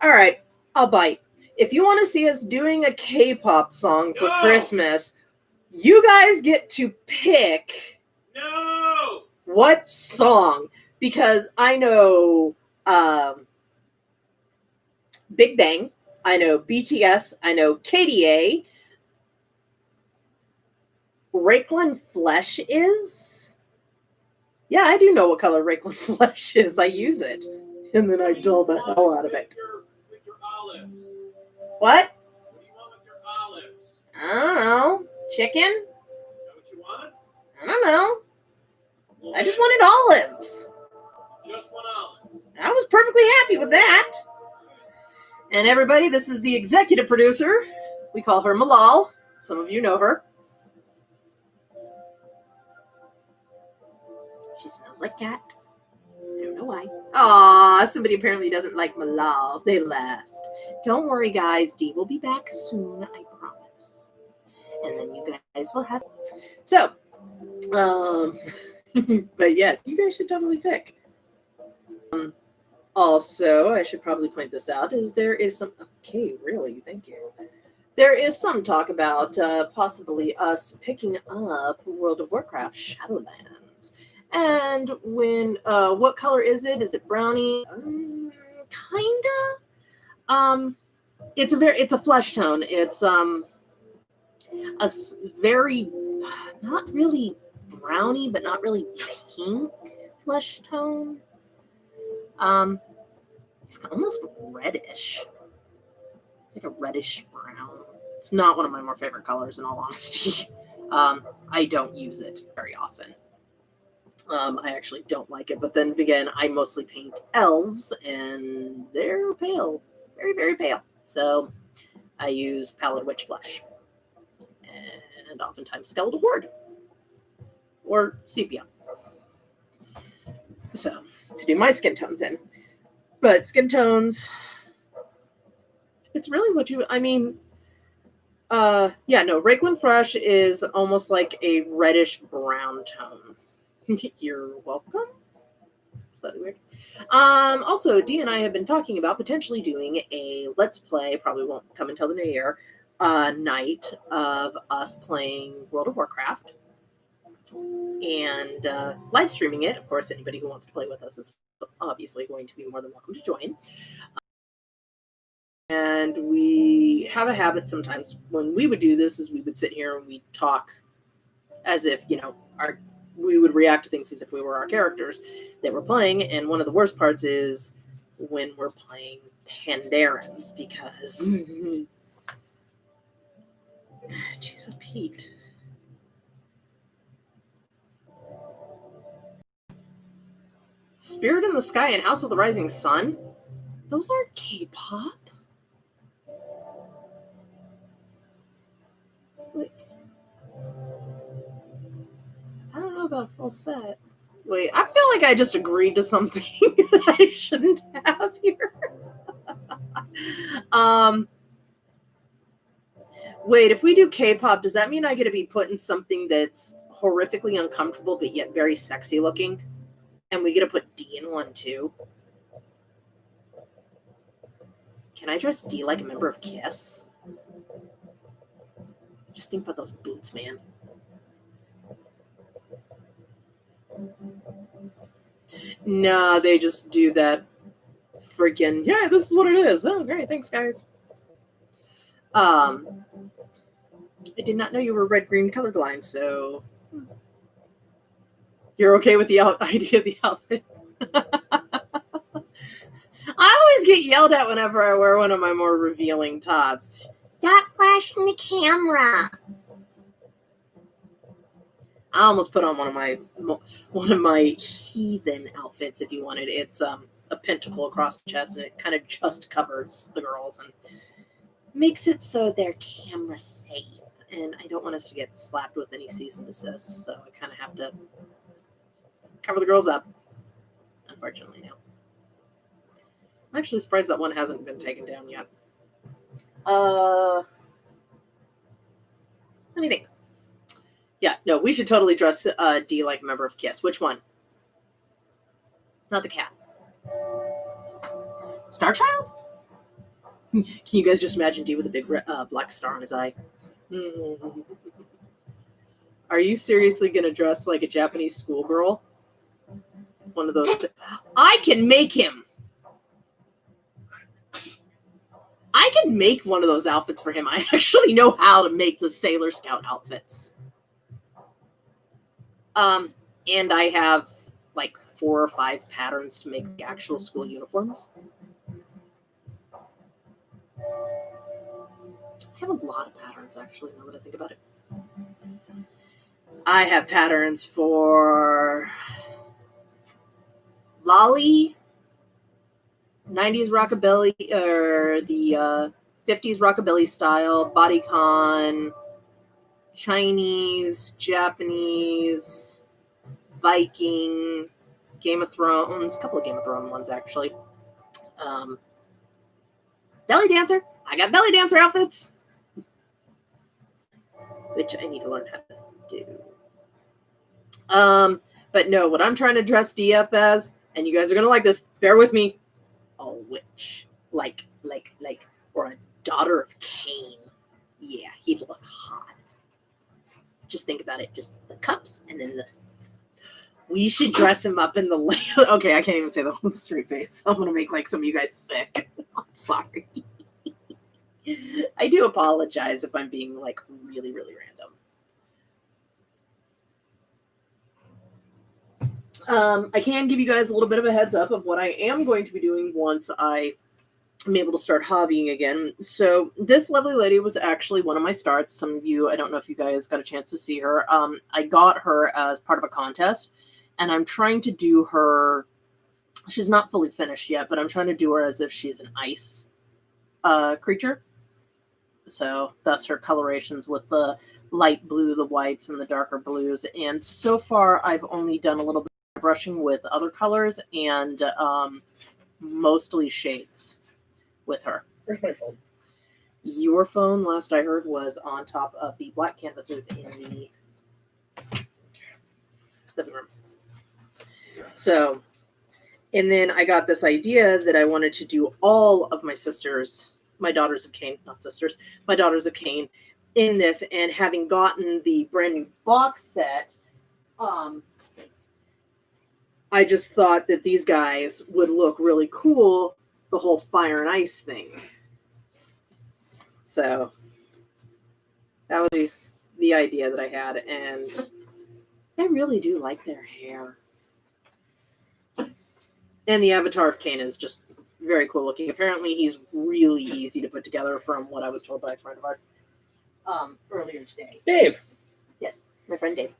All right, I'll bite. If you want to see us doing a K-pop song for Christmas, you guys get to pick what song. Because I know Big Bang, I know BTS, I know KDA. Rakeland Flesh is? Yeah, I do know what color Rakeland Flesh is. I use it. And then I dull the hell out of it. With your olives. What? What do you want with your olives? I don't know. Chicken? Is that what you want? I don't know. Well, I just wanted olives. Just one olive. I was perfectly happy with that. And everybody, this is the executive producer. We call her Malal. Some of you know her. She smells like cat. I don't know why. Aw, somebody apparently doesn't like Malal. They left. Don't worry, guys. Dee will be back soon, I promise. And then you guys will have... So, but yes, you guys should totally pick. Also, I should probably point this out, is there is some, okay, really, thank you. There is some talk about possibly us picking up World of Warcraft Shadowlands. And when, what color is it? Is it brownie? Kinda. It's a flesh tone. It's very, not really brownie, but not really pink flesh tone. It's almost reddish. It's like a reddish brown. It's not one of my more favorite colors, in all honesty. I don't use it very often. I actually don't like it, but then again, I mostly paint elves, and they're pale, very, very pale. So I use Pallid Witch Flesh, and oftentimes Skeletal Horde, or sepia. So to do my skin tones in. But skin tones, it's really what you, I mean, Rakeland Fresh is almost like a reddish brown tone. You're welcome. Slightly weird. Also, Dee and I have been talking about potentially doing a Let's Play, probably won't come until the new year, night of us playing World of Warcraft and live streaming it. Of course, anybody who wants to play with us is obviously going to be more than welcome to join. And we have a habit sometimes when we would do this is we would sit here and we'd talk as if, we would react to things as if we were our characters that we're playing. And one of the worst parts is when we're playing Pandarans, because jeez, what Pete. Spirit in the Sky and House of the Rising Sun? Those aren't K-pop. Wait. I don't know about a full set. Wait, I feel like I just agreed to something that I shouldn't have here. Wait, if we do K-pop, does that mean I get to be put in something that's horrifically uncomfortable but yet very sexy looking? And we get to put D in one too? Can I dress D like a member of Kiss? Just think about those boots, man. Nah, they just do that freaking, yeah, this is what it is. Oh, great, thanks, guys. I did not know you were red-green colorblind, so you're okay with the idea of the outfit. I always get yelled at whenever I wear one of my more revealing tops. Stop flashing the camera. I almost put on one of my heathen outfits, if you wanted. It's a pentacle across the chest, and it kind of just covers the girls and makes it so they're camera safe. And I don't want us to get slapped with any cease and desist, so I kind of have to cover the girls up. Unfortunately, no. I'm actually surprised that one hasn't been taken down yet. Let me think. Yeah, no, we should totally dress D like a member of Kiss. Which one? Not the cat. Star Child? Can you guys just imagine D with a big black star on his eye? Are you seriously going to dress like a Japanese schoolgirl? One of those. I can make him. I can make one of those outfits for him. I actually know how to make the Sailor Scout outfits. And I have like 4 or 5 patterns to make the actual school uniforms. I have a lot of patterns, actually, now that I think about it. I have patterns for Lolly, 90s rockabilly, or the 50s rockabilly style, bodycon, Chinese, Japanese, Viking, Game of Thrones, a couple of Game of Thrones ones, actually. Belly dancer. I got belly dancer outfits, which I need to learn how to do. But no, what I'm trying to dress D up as, and you guys are going to like this, bear with me, a witch, like, or a daughter of Cain. Yeah, he'd look hot. Just think about it. Just the cups and then the. We should dress him up in the. Okay, I can't even say the whole straight face. I'm gonna make like some of you guys sick. I'm sorry. I do apologize if I'm being like really, really random. I can give you guys a little bit of a heads up of what I am going to be doing once I am able to start hobbying again. So this lovely lady was actually one of my starts. Some of you, I don't know if you guys got a chance to see her. I got her as part of a contest, and I'm trying to do her. She's not fully finished yet, but I'm trying to do her as if she's an ice creature. So thus her colorations with the light blue, the whites, and the darker blues. And so far, I've only done a little bit of brushing with other colors and mostly shades with her. Where's my phone? Your phone, last I heard, was on top of the black canvases in the living room. So, and then I got this idea that I wanted to do all of my sisters, my daughters of Cain, not sisters, my daughters of Cain in this, and having gotten the brand new box set, I just thought that these guys would look really cool, the whole fire and ice thing. So that was the idea that I had, and I really do like their hair. And the avatar of Cain is just very cool looking. Apparently he's really easy to put together from what I was told by a friend of ours earlier today. Dave. Yes, my friend Dave.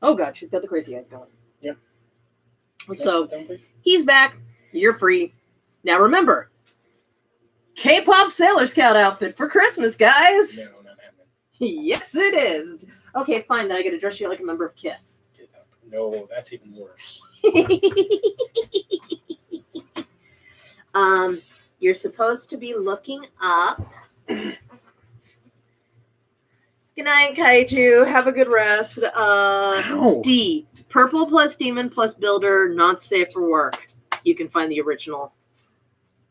Oh god, she's got the crazy eyes going. Yeah. So he's back. You're free. Now remember, K-pop Sailor Scout outfit for Christmas, guys. No, not happening. Yes, it is. Okay, fine. Then I get to dress you like a member of KISS. No, that's even worse. You're supposed to be looking up. Good night, Kaiju. Have a good rest. Ow. D. Purple plus demon plus builder, not safe for work. You can find the original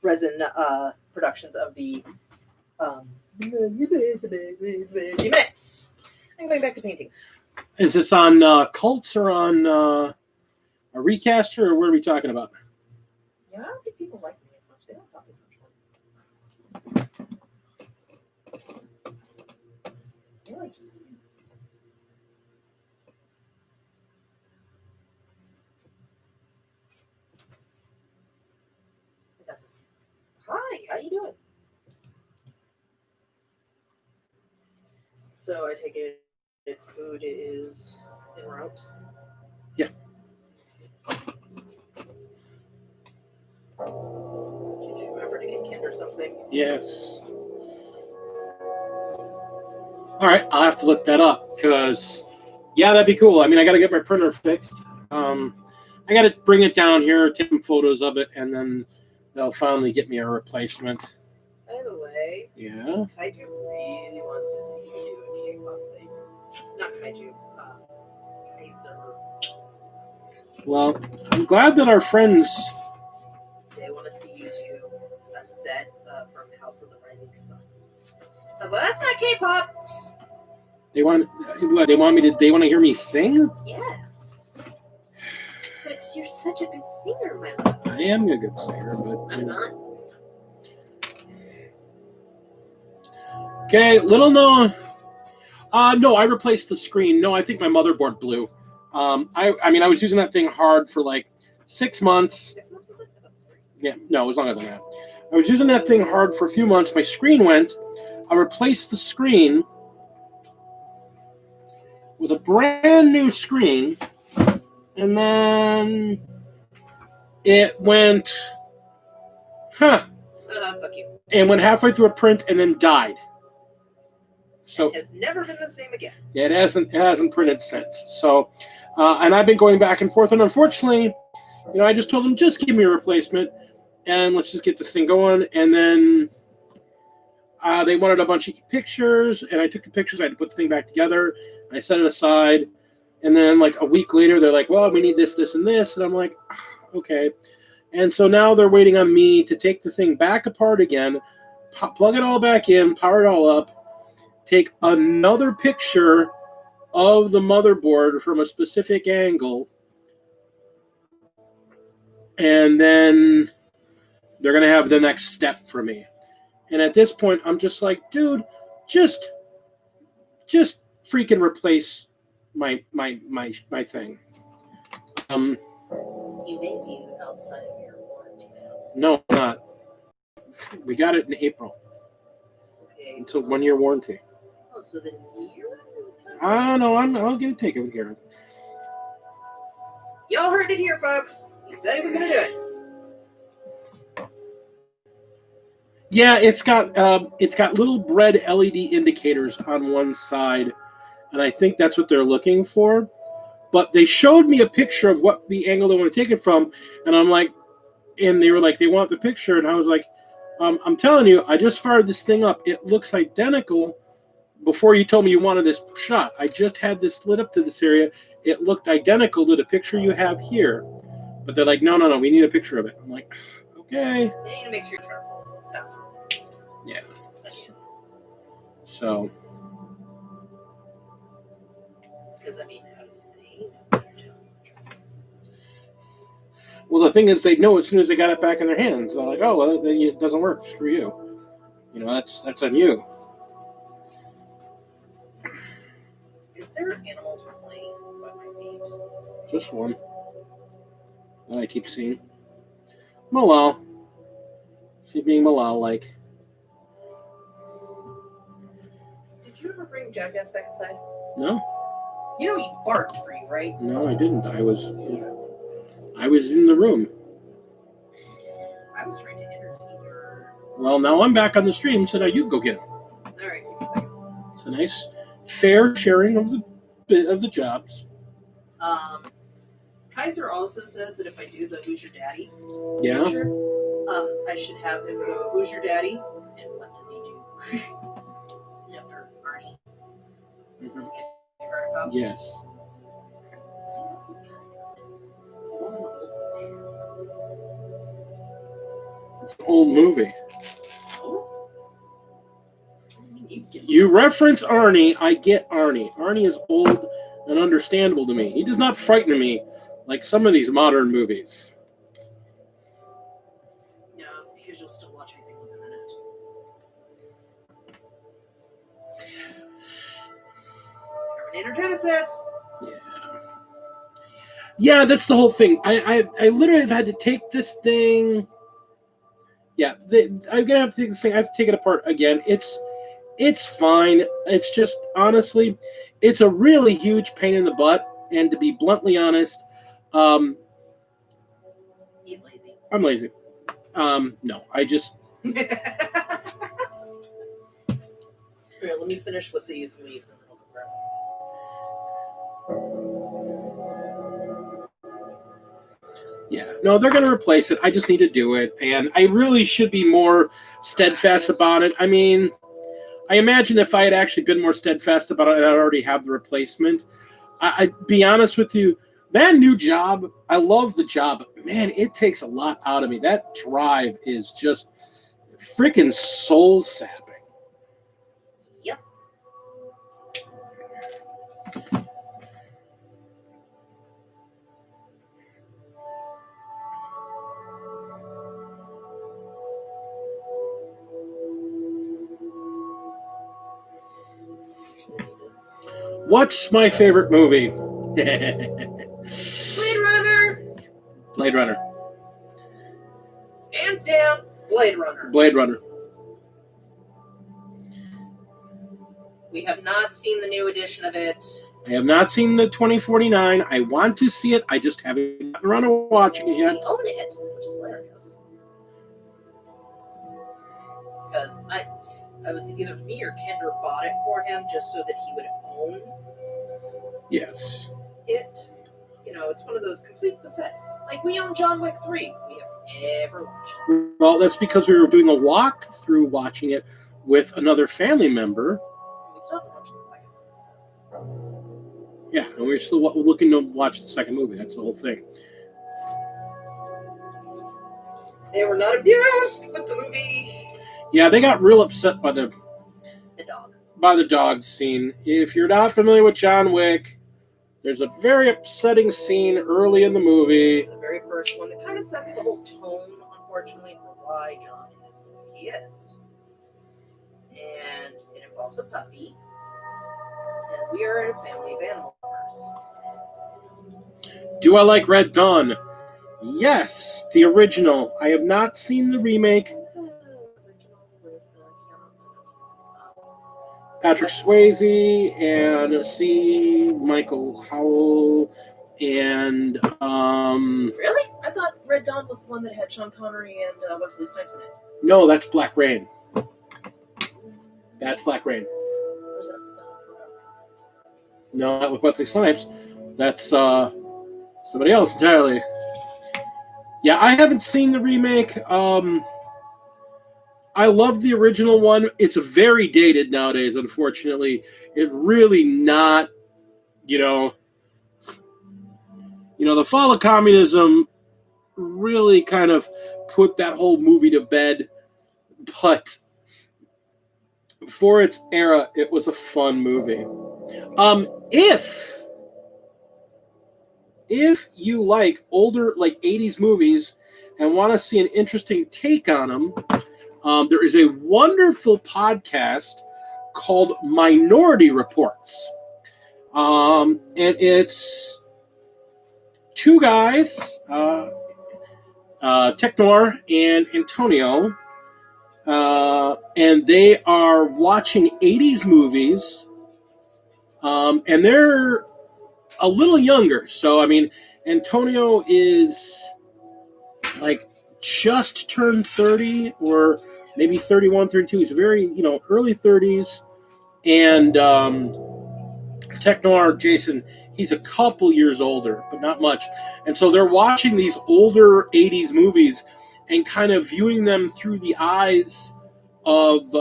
resin productions of the units. I'm going back to painting. Is this on Cults or on a recaster, or what are we talking about? Yeah, I don't think people like me as much. They don't talk as much. I like you. Hi, how you doing? So I take it food is en route? Yeah. Did you remember to get Kent or something? Yes. All right, I'll have to look that up because, yeah, that'd be cool. I mean, I got to get my printer fixed. I got to bring it down here, take some photos of it, and then they'll finally get me a replacement. By the way, Yeah. Kaiju really wants to see you do a K-pop thing. Not Kaiju, Kaiser. Well, I'm glad that our friends. They want to see you do a set from House of the Rising Sun. I was like, that's not K-pop. They want to hear me sing? Yes. But you're such a good singer, my love. I am a good singer, but I'm not. Okay, little known. No, I replaced the screen. No, I think my motherboard blew. I mean, I was using that thing hard for like 6 months. Yeah, no, it was longer than that. I was using that thing hard for a few months. My screen went. I replaced the screen with a brand new screen, and then it went, Fuck you. and went halfway through a print and then died. So It has never been the same again. yeah, it hasn't printed since. So, and I've been going back and forth, and unfortunately, I just told them just give me a replacement, and let's just get this thing going. And then they wanted a bunch of pictures, and I took the pictures. I had to put the thing back together. I set it aside, and then like a week later, they're like, "Well, we need this, this, and this," and I'm like, "Okay." And so now they're waiting on me to take the thing back apart again, plug it all back in, power it all up, take another picture of the motherboard from a specific angle, and then they're going to have the next step for me. And at this point, I'm just like, dude, just freaking replace my thing. You may be outside of your warranty. No, not. We got it in April. Okay. It's a 1-year warranty. Oh, so the year? No, I'll get it taken care of. Y'all heard it here, folks. He said he was going to do it. Yeah, it's got little red LED indicators on one side, and I think that's what they're looking for. But they showed me a picture of what the angle they want to take it from, and I'm like, and they were like, they want the picture, and I was like, I'm telling you, I just fired this thing up. It looks identical. Before you told me you wanted this shot, I just had this lit up to this area. It looked identical to the picture you have here. But they're like, no, we need a picture of it. I'm like, okay. You need to make sure you're faster. Yeah. So. Because, I mean, Well, the thing is, they know as soon as they got it back in their hands. They're like, oh, well, it doesn't work. Screw you. You know, that's on you. Is there animals playing by my feet? Just one that I keep seeing. Malal. She's being Malal-like. Did you ever bring Jackass back inside? No. You know he barked for you, right? No, I didn't. I was in the room. I was trying to entertain your... Well, now I'm back on the stream, so now you can go get him. All right, give me a second. It's a nice, fair sharing of the jobs. Kaiser also says that if I do the Who's Your Daddy Yeah. feature, I should have him go, Who's Your Daddy? And what does he do? After Arnie. Mm-hmm. Yes. Yes. It's an old movie. You reference Arnie, I get Arnie. Arnie is old and understandable to me. He does not frighten me like some of these modern movies. No, because you'll still watch anything within a minute. Terminator Genesis! Yeah, that's the whole thing. I literally have had to take this thing. Yeah, I'm gonna have to take this thing. I have to take it apart again. It's fine. It's just, honestly, it's a really huge pain in the butt. And to be bluntly honest, He's lazy. I'm lazy. No, I just. Here, let me finish with these leaves and then I'll go grab them. Yeah, no, they're going to replace it. I just need to do it. And I really should be more steadfast about it. I mean, I imagine if I had actually been more steadfast about it, I'd already have the replacement. I'd be honest with you, that new job, I love the job, but man, it takes a lot out of me. That drive is just freaking soul sapping. Yep. What's my favorite movie? Blade Runner! Blade Runner. Hands down, Blade Runner. Blade Runner. We have not seen the new edition of it. I have not seen the 2049. I want to see it. I just haven't gotten around to watching it yet. We own it, which is hilarious. Because I was either me or Kendra bought it for him just so that he would own Yes. it. You know, it's one of those complete the set. Like, we own John Wick 3. We have never watched it. Well, that's because we were doing a walk through watching it with another family member. We still haven't watched the second. Yeah, and we're still looking to watch the second movie. That's the whole thing. They were not abused with the movie. Yeah, they got real upset by the dog scene. If you're not familiar with John Wick, there's a very upsetting scene early in the movie. The very first one that kind of sets the whole tone, unfortunately, for why John is the way he is. And it involves a puppy. And we are a family of animal lovers. Do I like Red Dawn? Yes, the original. I have not seen the remake. Patrick Swayze and Michael Howell and Really? I thought Red Dawn was the one that had Sean Connery and Wesley Snipes in it. No, that's Black Rain. That's Black Rain. Where's that? No, not with Wesley Snipes. That's somebody else entirely. Yeah, I haven't seen the remake. I love the original one. It's very dated nowadays, unfortunately. It really not, the fall of communism really kind of put that whole movie to bed. But for its era, it was a fun movie. If you like older, like 80s movies and want to see an interesting take on them, there is a wonderful podcast called Minority Reports. And it's two guys, Technor and Antonio, and they are watching 80s movies, and they're a little younger. So, I mean, Antonio is like just turned 30 or maybe 31, 32. He's very, early 30s. And Technor, Jason, he's a couple years older, but not much. And so they're watching these older 80s movies and kind of viewing them through the eyes of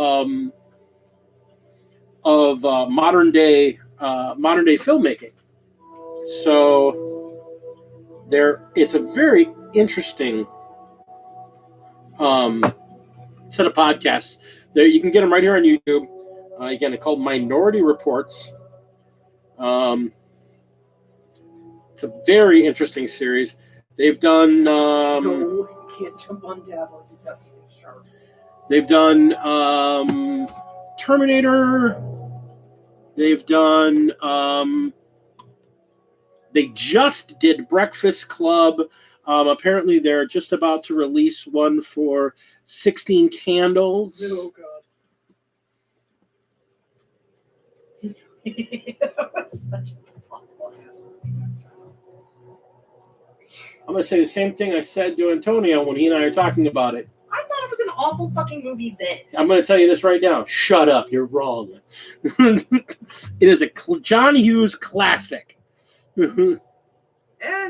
modern day filmmaking. So it's a very interesting set of podcasts. There, you can get them right here on YouTube. Again, it's called Minority Reports. It's a very interesting series. They've done. No, you can't jump on Dabo. He's got something sharp. They've done Terminator. They've done. They just did Breakfast Club. Apparently, they're just about to release one for 16 Candles. Oh, God. That was such an awful ass movie. I'm going to say the same thing I said to Antonio when he and I are talking about it. I thought it was an awful fucking movie then. I'm going to tell you this right now. Shut up. You're wrong. It is a John Hughes classic. And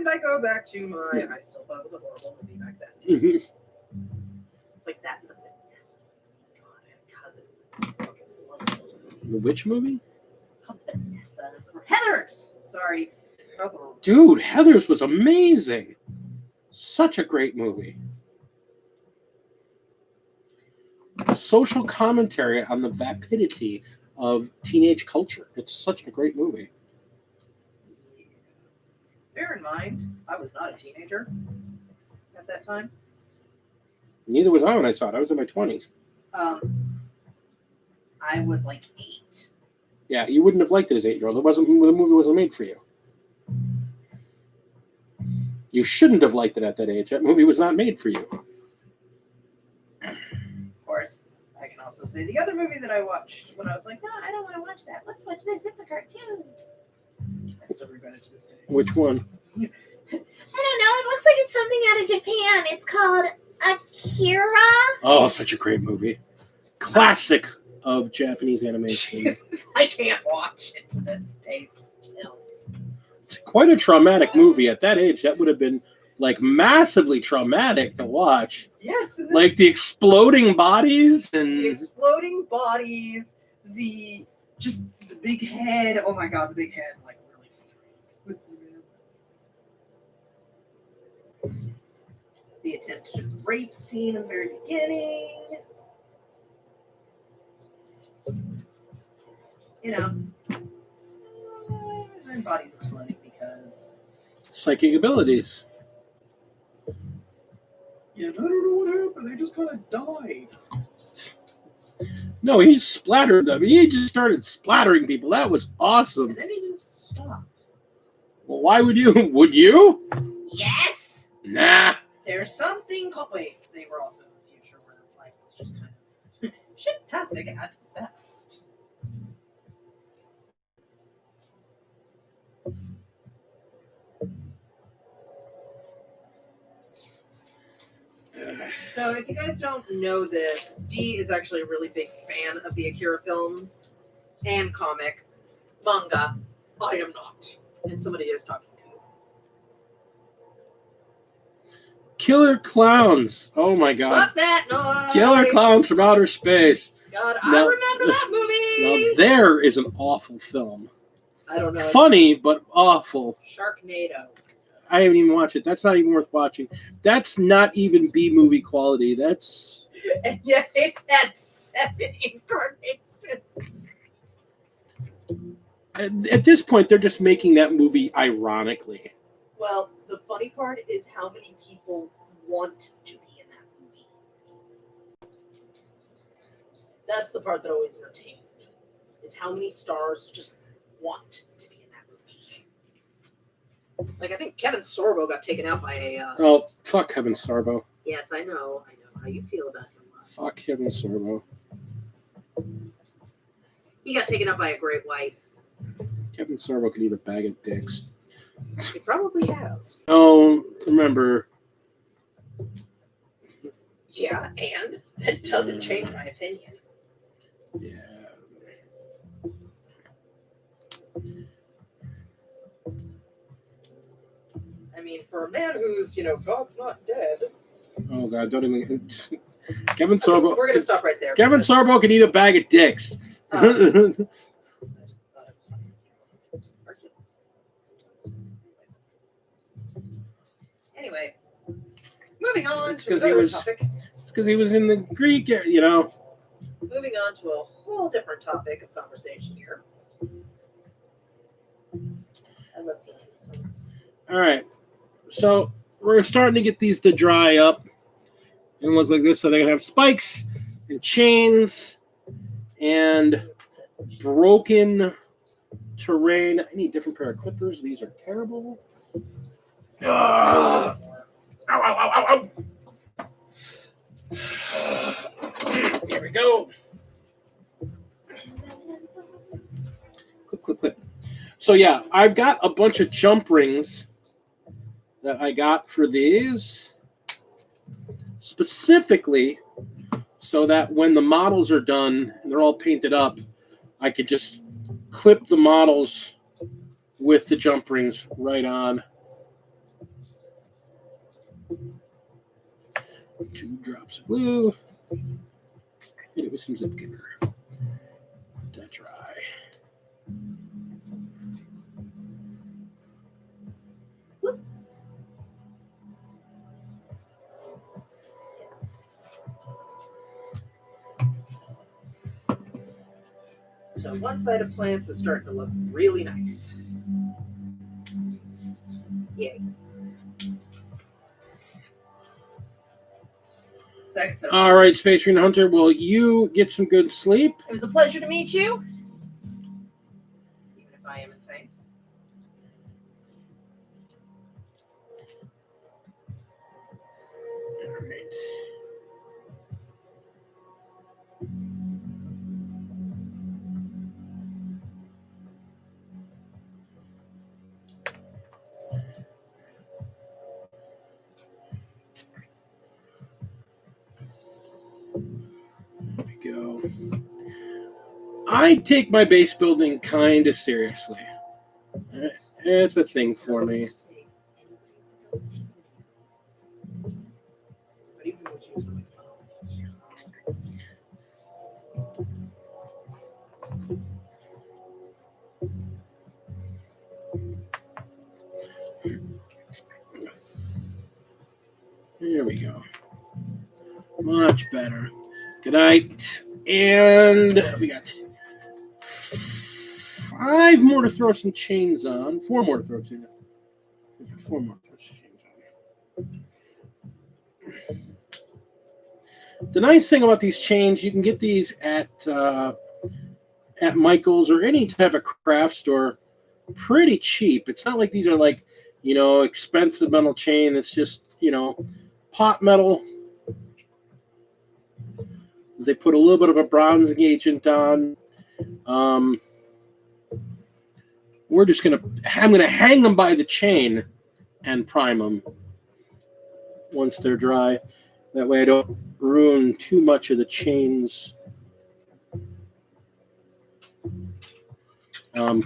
I go back to my, I still thought it was a horrible movie back then. It's like that and The Witness. God, I had a cousin. Which movie? It's called Vanessa. Heathers! Sorry. Dude, Heathers was amazing. Such a great movie. A social commentary on the vapidity of teenage culture. It's such a great movie. Bear in mind, I was not a teenager at that time. Neither was I when I saw it. I was in my 20s. I was like 8. Yeah, you wouldn't have liked it as 8-year-old. The movie wasn't made for you. You shouldn't have liked it at that age. That movie was not made for you. Of course, I can also say the other movie that I watched when I was like, no, I don't want to watch that. Let's watch this. It's a cartoon. I still regret it to this day. Which one? I don't know. It looks like it's something out of Japan. It's called Akira. Oh, such a great movie. Classic of Japanese animation. Jesus, I can't watch it to this day still. It's quite a traumatic movie. At that age, that would have been like massively traumatic to watch. Yes. And like the exploding bodies and the exploding bodies, the big head. Oh my God, the big head. Like really. the attempted rape scene in the very beginning. You know, then bodies exploding because Psychic abilities. yeah, I don't know what happened. They just kind of died. No, he splattered them. He just started splattering people. That was awesome. And then he didn't stop. Well, why would you? Would you? Yes. Nah. There's something called. Wait, they were also in the future where life was just kind of shit-tastic at best. So, if you guys don't know this, Dee is actually a really big fan of the Akira film and comic. Manga. I am not. And somebody is talking to you. Killer clowns. Oh my god. Fuck that noise! Killer clowns from outer space. God, I Now- remember that movie! Now there is an awful film. I don't know. Funny, but awful. Sharknado. I haven't even watched it. That's not even worth watching. That's not even B movie quality. That's And yet it's had 7 incarnations. at this point they're just making that movie ironically. Well, the funny part is how many people want to be in that movie. That's the part that always entertains me. Is how many stars just want to be in that movie. Like, I think Kevin Sorbo got taken out by a... Oh, fuck Kevin Sorbo. Yes, I know how you feel about him. Fuck Kevin Sorbo. He got taken out by a great white. Kevin Sorbo could eat a bag of dicks. He probably has. Oh, remember. Yeah, and that doesn't change my opinion. Yeah. I mean, for a man who's, God's not dead. Oh god, don't even. Kevin Okay, Sorbo. we're going to stop right there. Kevin Sorbo can eat a bag of dicks. I just thought it was funny. Anyway, moving on It's to 'cause he another was- topic. It's because he was in the Greek, you know. Moving on to a whole different topic of conversation here. I love painting. All right. So we're starting to get these to dry up and look like this. So they're going to have spikes and chains and broken terrain. I need a different pair of clippers. These are terrible. Ow, ow, ow, ow, ow. Here we go. Clip, clip, clip. So yeah, I've got a bunch of jump rings that I got for these specifically so that when the models are done and they're all painted up, I could just clip the models with the jump rings right on. 2 drops of glue. Hit it with some zip kicker. Let that dry. So one side of plants is starting to look really nice. Yay. Second set of All right, Space Green Hunter, will you get some good sleep? It was a pleasure to meet you. Even if I am insane. All right. There we go. I take my base building kind of seriously. It's a thing for me. There we go. Much better. Good night. And we got 5 more to throw some chains on. 4 more to throw chains on. 4 more to throw some chains on. The nice thing about these chains, you can get these at Michael's or any type of craft store pretty cheap. It's not like these are like, expensive metal chain. It's just, pot metal. They put a little bit of a bronze agent on. I'm going to hang them by the chain and prime them once they're dry. That way I don't ruin too much of the chain's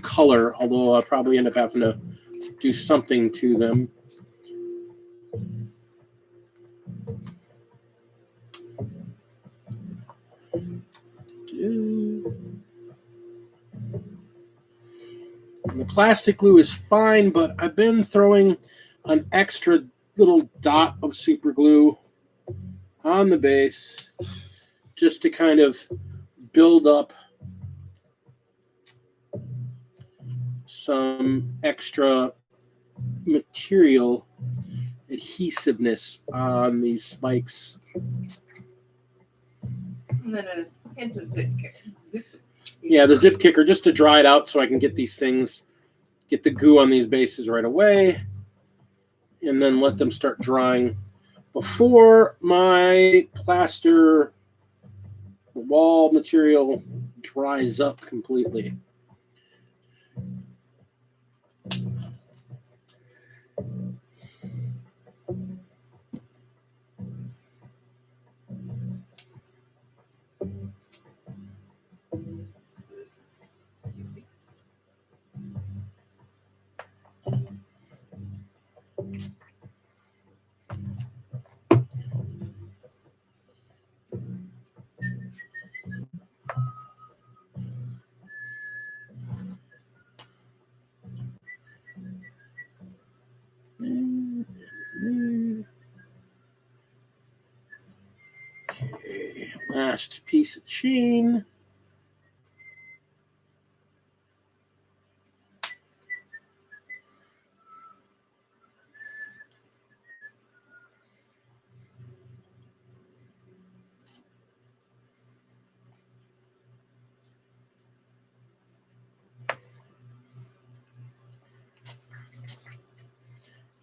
color, although I'll probably end up having to do something to them. And the plastic glue is fine, but I've been throwing an extra little dot of super glue on the base just to kind of build up some extra material adhesiveness on these spikes. And then a hint of zip kicker. Yeah, the zip kicker, just to dry it out so I can get the goo on these bases right away, and then let them start drying before my plaster wall material dries up completely. Okay, last piece of chain.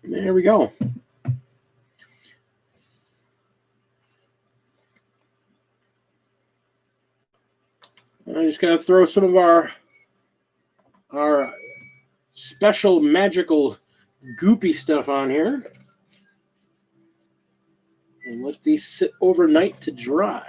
And there we go. I just gotta throw some of our special magical goopy stuff on here and let these sit overnight to dry.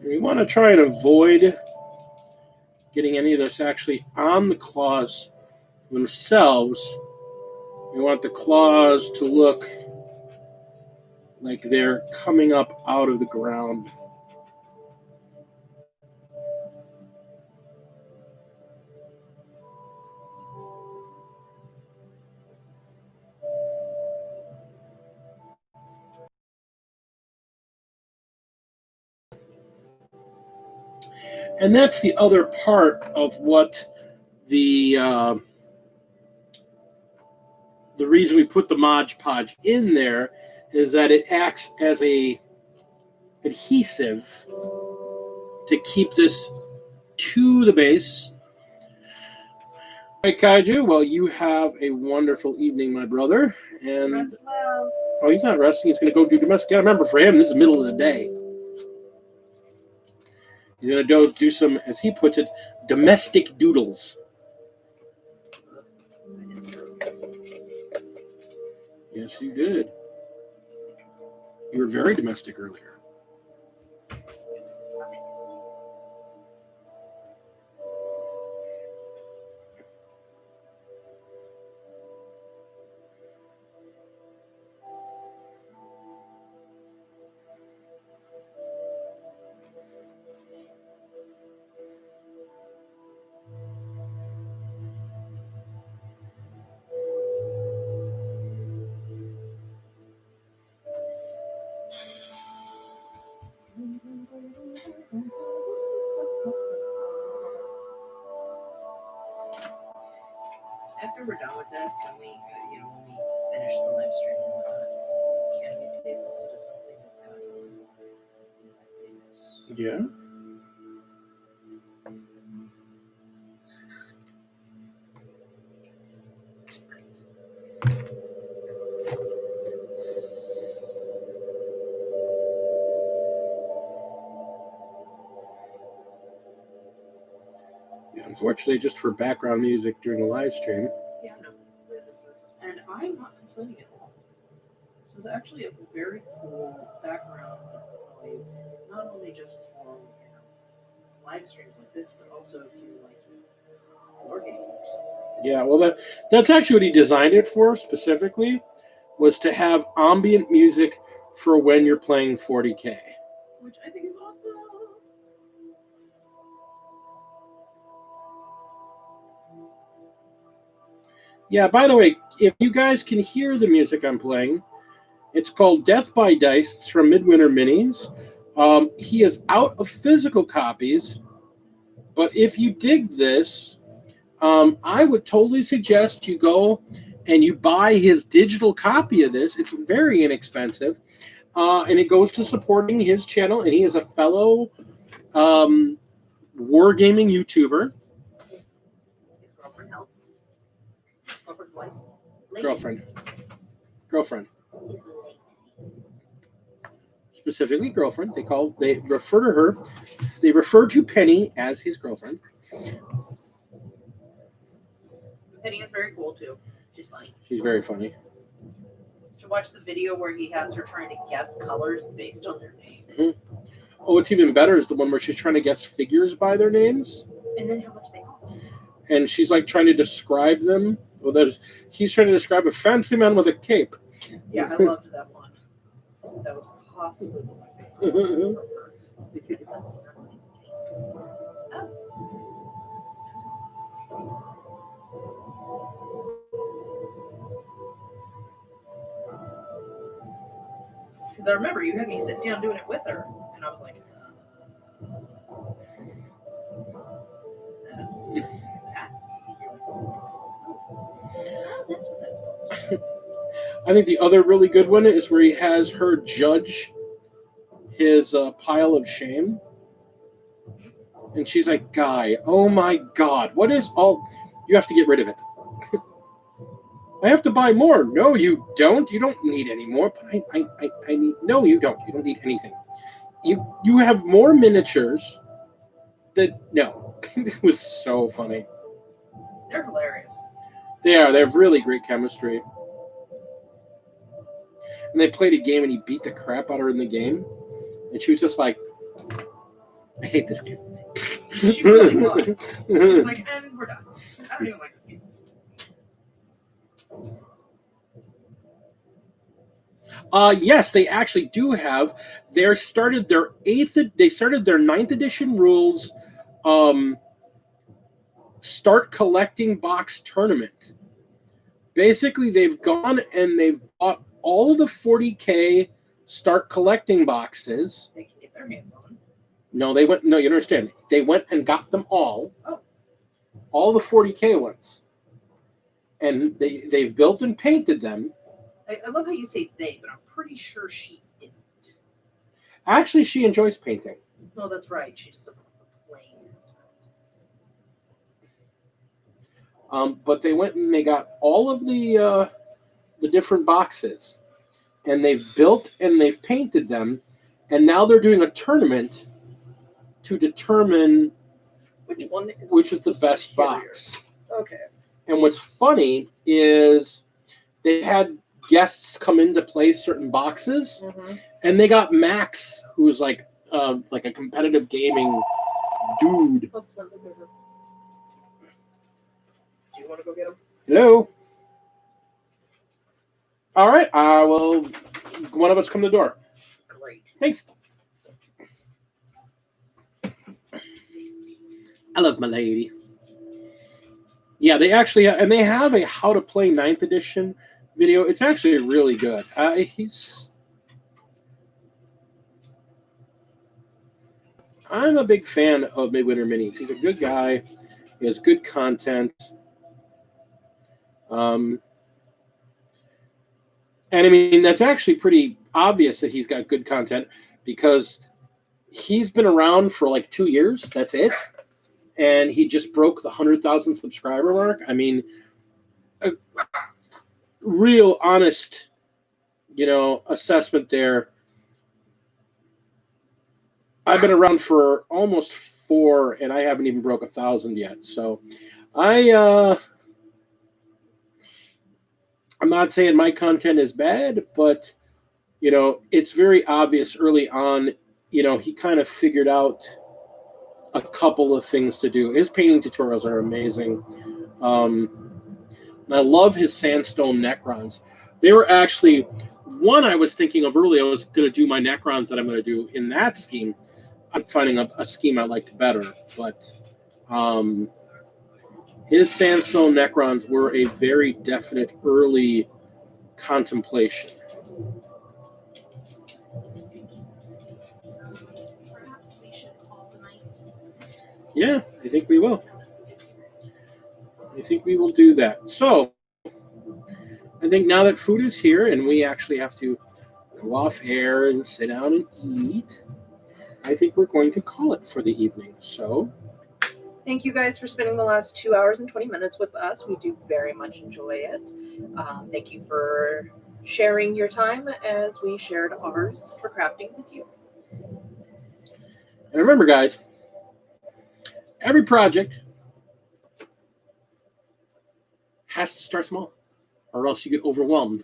We want to try and avoid getting any of this actually on the claws themselves. We want the claws to look like they're coming up out of the ground. And that's the other part of what the reason we put the Mod Podge in there is that it acts as a adhesive to keep this to the base. Hey, Kaiju. Well, you have a wonderful evening, my brother. And Rest well. oh, he's not resting. He's going to go do domestic. Gotta remember, for him, this is the middle of the day. He's going to go do some, as he puts it, domestic doodles. Yes, you did. You were very domestic earlier. After we're done with this, can we, when we finish the live stream and whatnot, can we please also do something that's got Yeah. Unfortunately, just for background music during the live stream. Yeah, no. This is, and I'm not complaining at all. This is actually a very cool background noise, not only just for live streams like this, but also if you like wargaming or something. Yeah, well, that's actually what he designed it for specifically, was to have ambient music for when you're playing 40K. Which I think is awesome. Yeah, by the way, if you guys can hear the music I'm playing, it's called Death by Dice. It's from Midwinter Minis. He is out of physical copies, but if you dig this, I would totally suggest you go and you buy his digital copy of this. It's very inexpensive, and it goes to supporting his channel, and he is a fellow wargaming YouTuber. His girlfriend helps. Girlfriend's wife. Girlfriend. He's late. Specifically girlfriend. They refer to her. They refer to Penny as his girlfriend. Penny is very cool too. She's funny. She's very funny. You should watch the video where he has her trying to guess colors based on their names. Mm-hmm. Oh, what's even better is the one where she's trying to guess figures by their names. And then how much they cost. And she's like trying to describe them. Well, he's trying to describe a fancy man with a cape. Yeah, I loved that one. That was possibly my favorite. Because I remember you had me sit down doing it with her, and I was like, that's that. Oh, that's what that's called. I think the other really good one is where he has her judge his pile of shame. And she's like, Guy, oh my God, what is all... You have to get rid of it. I have to buy more. No, you don't. You don't need any more. But I need... No, you don't. You don't need anything. You have more miniatures that... No. It was so funny. They're hilarious. They are. They have really great chemistry. And they played a game and he beat the crap out of her in the game. And she was just like, I hate this game. She really was. She was like, and we're done. I don't even like this game. Yes, they actually do have. They started their 9th edition rules start collecting box tournament. Basically, they've gone and they've bought all of the 40K start collecting boxes. They can get their hands on. No, they went. No, you don't understand. They went and got them all. Oh. All the 40K ones. And they've built and painted them. I love how you say they, but I'm pretty sure she didn't. Actually, she enjoys painting. No, that's right. She just doesn't like the playing But they went and they got all of the different boxes, and they've built and they've painted them, and now they're doing a tournament to determine which is the best superior box. Okay. And what's funny is they had guests come in to play certain boxes, and they got Max, who's like a competitive gaming dude. Oh, sounds like over. Do you want to go get him? Hello. All right. Well, one of us come to the door. Great. Thanks. I love my lady. Yeah, they actually and they have a how to play 9th edition video. It's actually really good. I'm a big fan of Midwinter Minis. He's a good guy. He has good content. And I mean, that's actually pretty obvious that he's got good content because he's been around for like 2 years. That's it. And he just broke the 100,000 subscriber mark. I mean, a real honest, assessment there. I've been around for almost 4, and I haven't even broke 1,000 yet. So I'm not saying my content is bad, but, it's very obvious early on, he kind of figured out a couple of things to do. His painting tutorials are amazing. And I love his sandstone Necrons. They were actually one I was thinking of earlier. I was going to do my Necrons that I'm going to do in that scheme. I'm finding a scheme I liked better, but his sandstone Necrons were a very definite early contemplation. Perhaps we should call the night. Yeah, I think we will. I think we will do that. So, I think now that food is here and we actually have to go off air and sit down and eat, I think we're going to call it for the evening. So, Thank you guys for spending the last 2 hours and 20 minutes with us. We do very much enjoy it. Thank you for sharing your time as we shared ours for crafting with you. and remember, guys, every project has to start small, or else you get overwhelmed.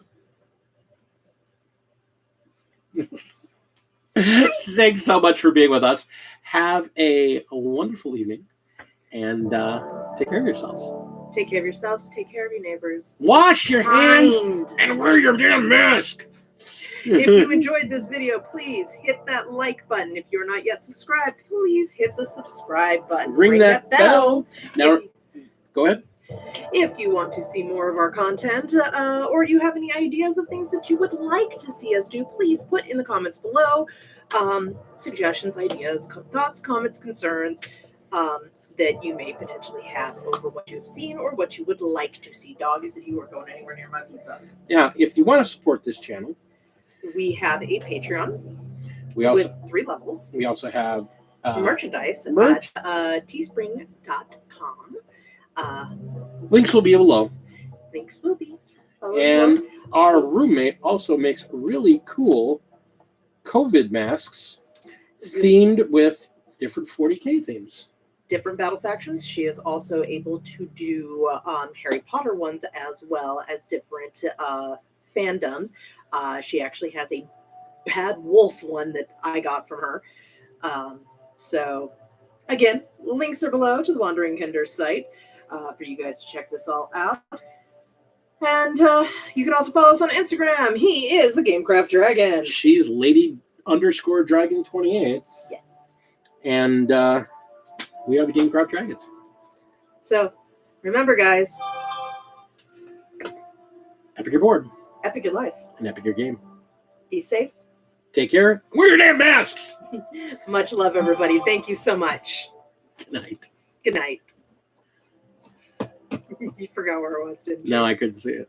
Thanks so much for being with us. Have a wonderful evening, and take care of yourselves. Take care of yourselves. Take care of your neighbors. Wash your hands Kind. and wear your damn mask. If you enjoyed this video, please hit that like button. If you're not yet subscribed, please hit the subscribe button. Ring that bell. Now, go ahead. If you want to see more of our content, or you have any ideas of things that you would like to see us do, please put in the comments below. Suggestions, ideas, thoughts, comments, concerns that you may potentially have over what you've seen or what you would like to see. Dog, if you are going anywhere near my pizza. Yeah, if you want to support this channel, We have a Patreon we also with 3 levels. we also have Merchandise merch. at teespring.com. Links will be below. Links will be below. And our roommate also makes really cool COVID masks themed with different 40K themes. Different battle factions. She is also able to do Harry Potter ones as well as different fandoms. She actually has a Bad Wolf one that I got from her. So, again, links are below to the Wandering Kinder site for you guys to check this all out. And you can also follow us on Instagram. He is the Gamecraft Dragon. She's Lady_Dragon28. Yes. And we are the Gamecraft Dragons. So, remember, guys, Epic your board. epic your life. And epic your game. Be safe. Take care. Wear your damn masks. Much love, everybody. Thank you so much. Good night. Good night. You forgot where I was, didn't you? No, I couldn't see it.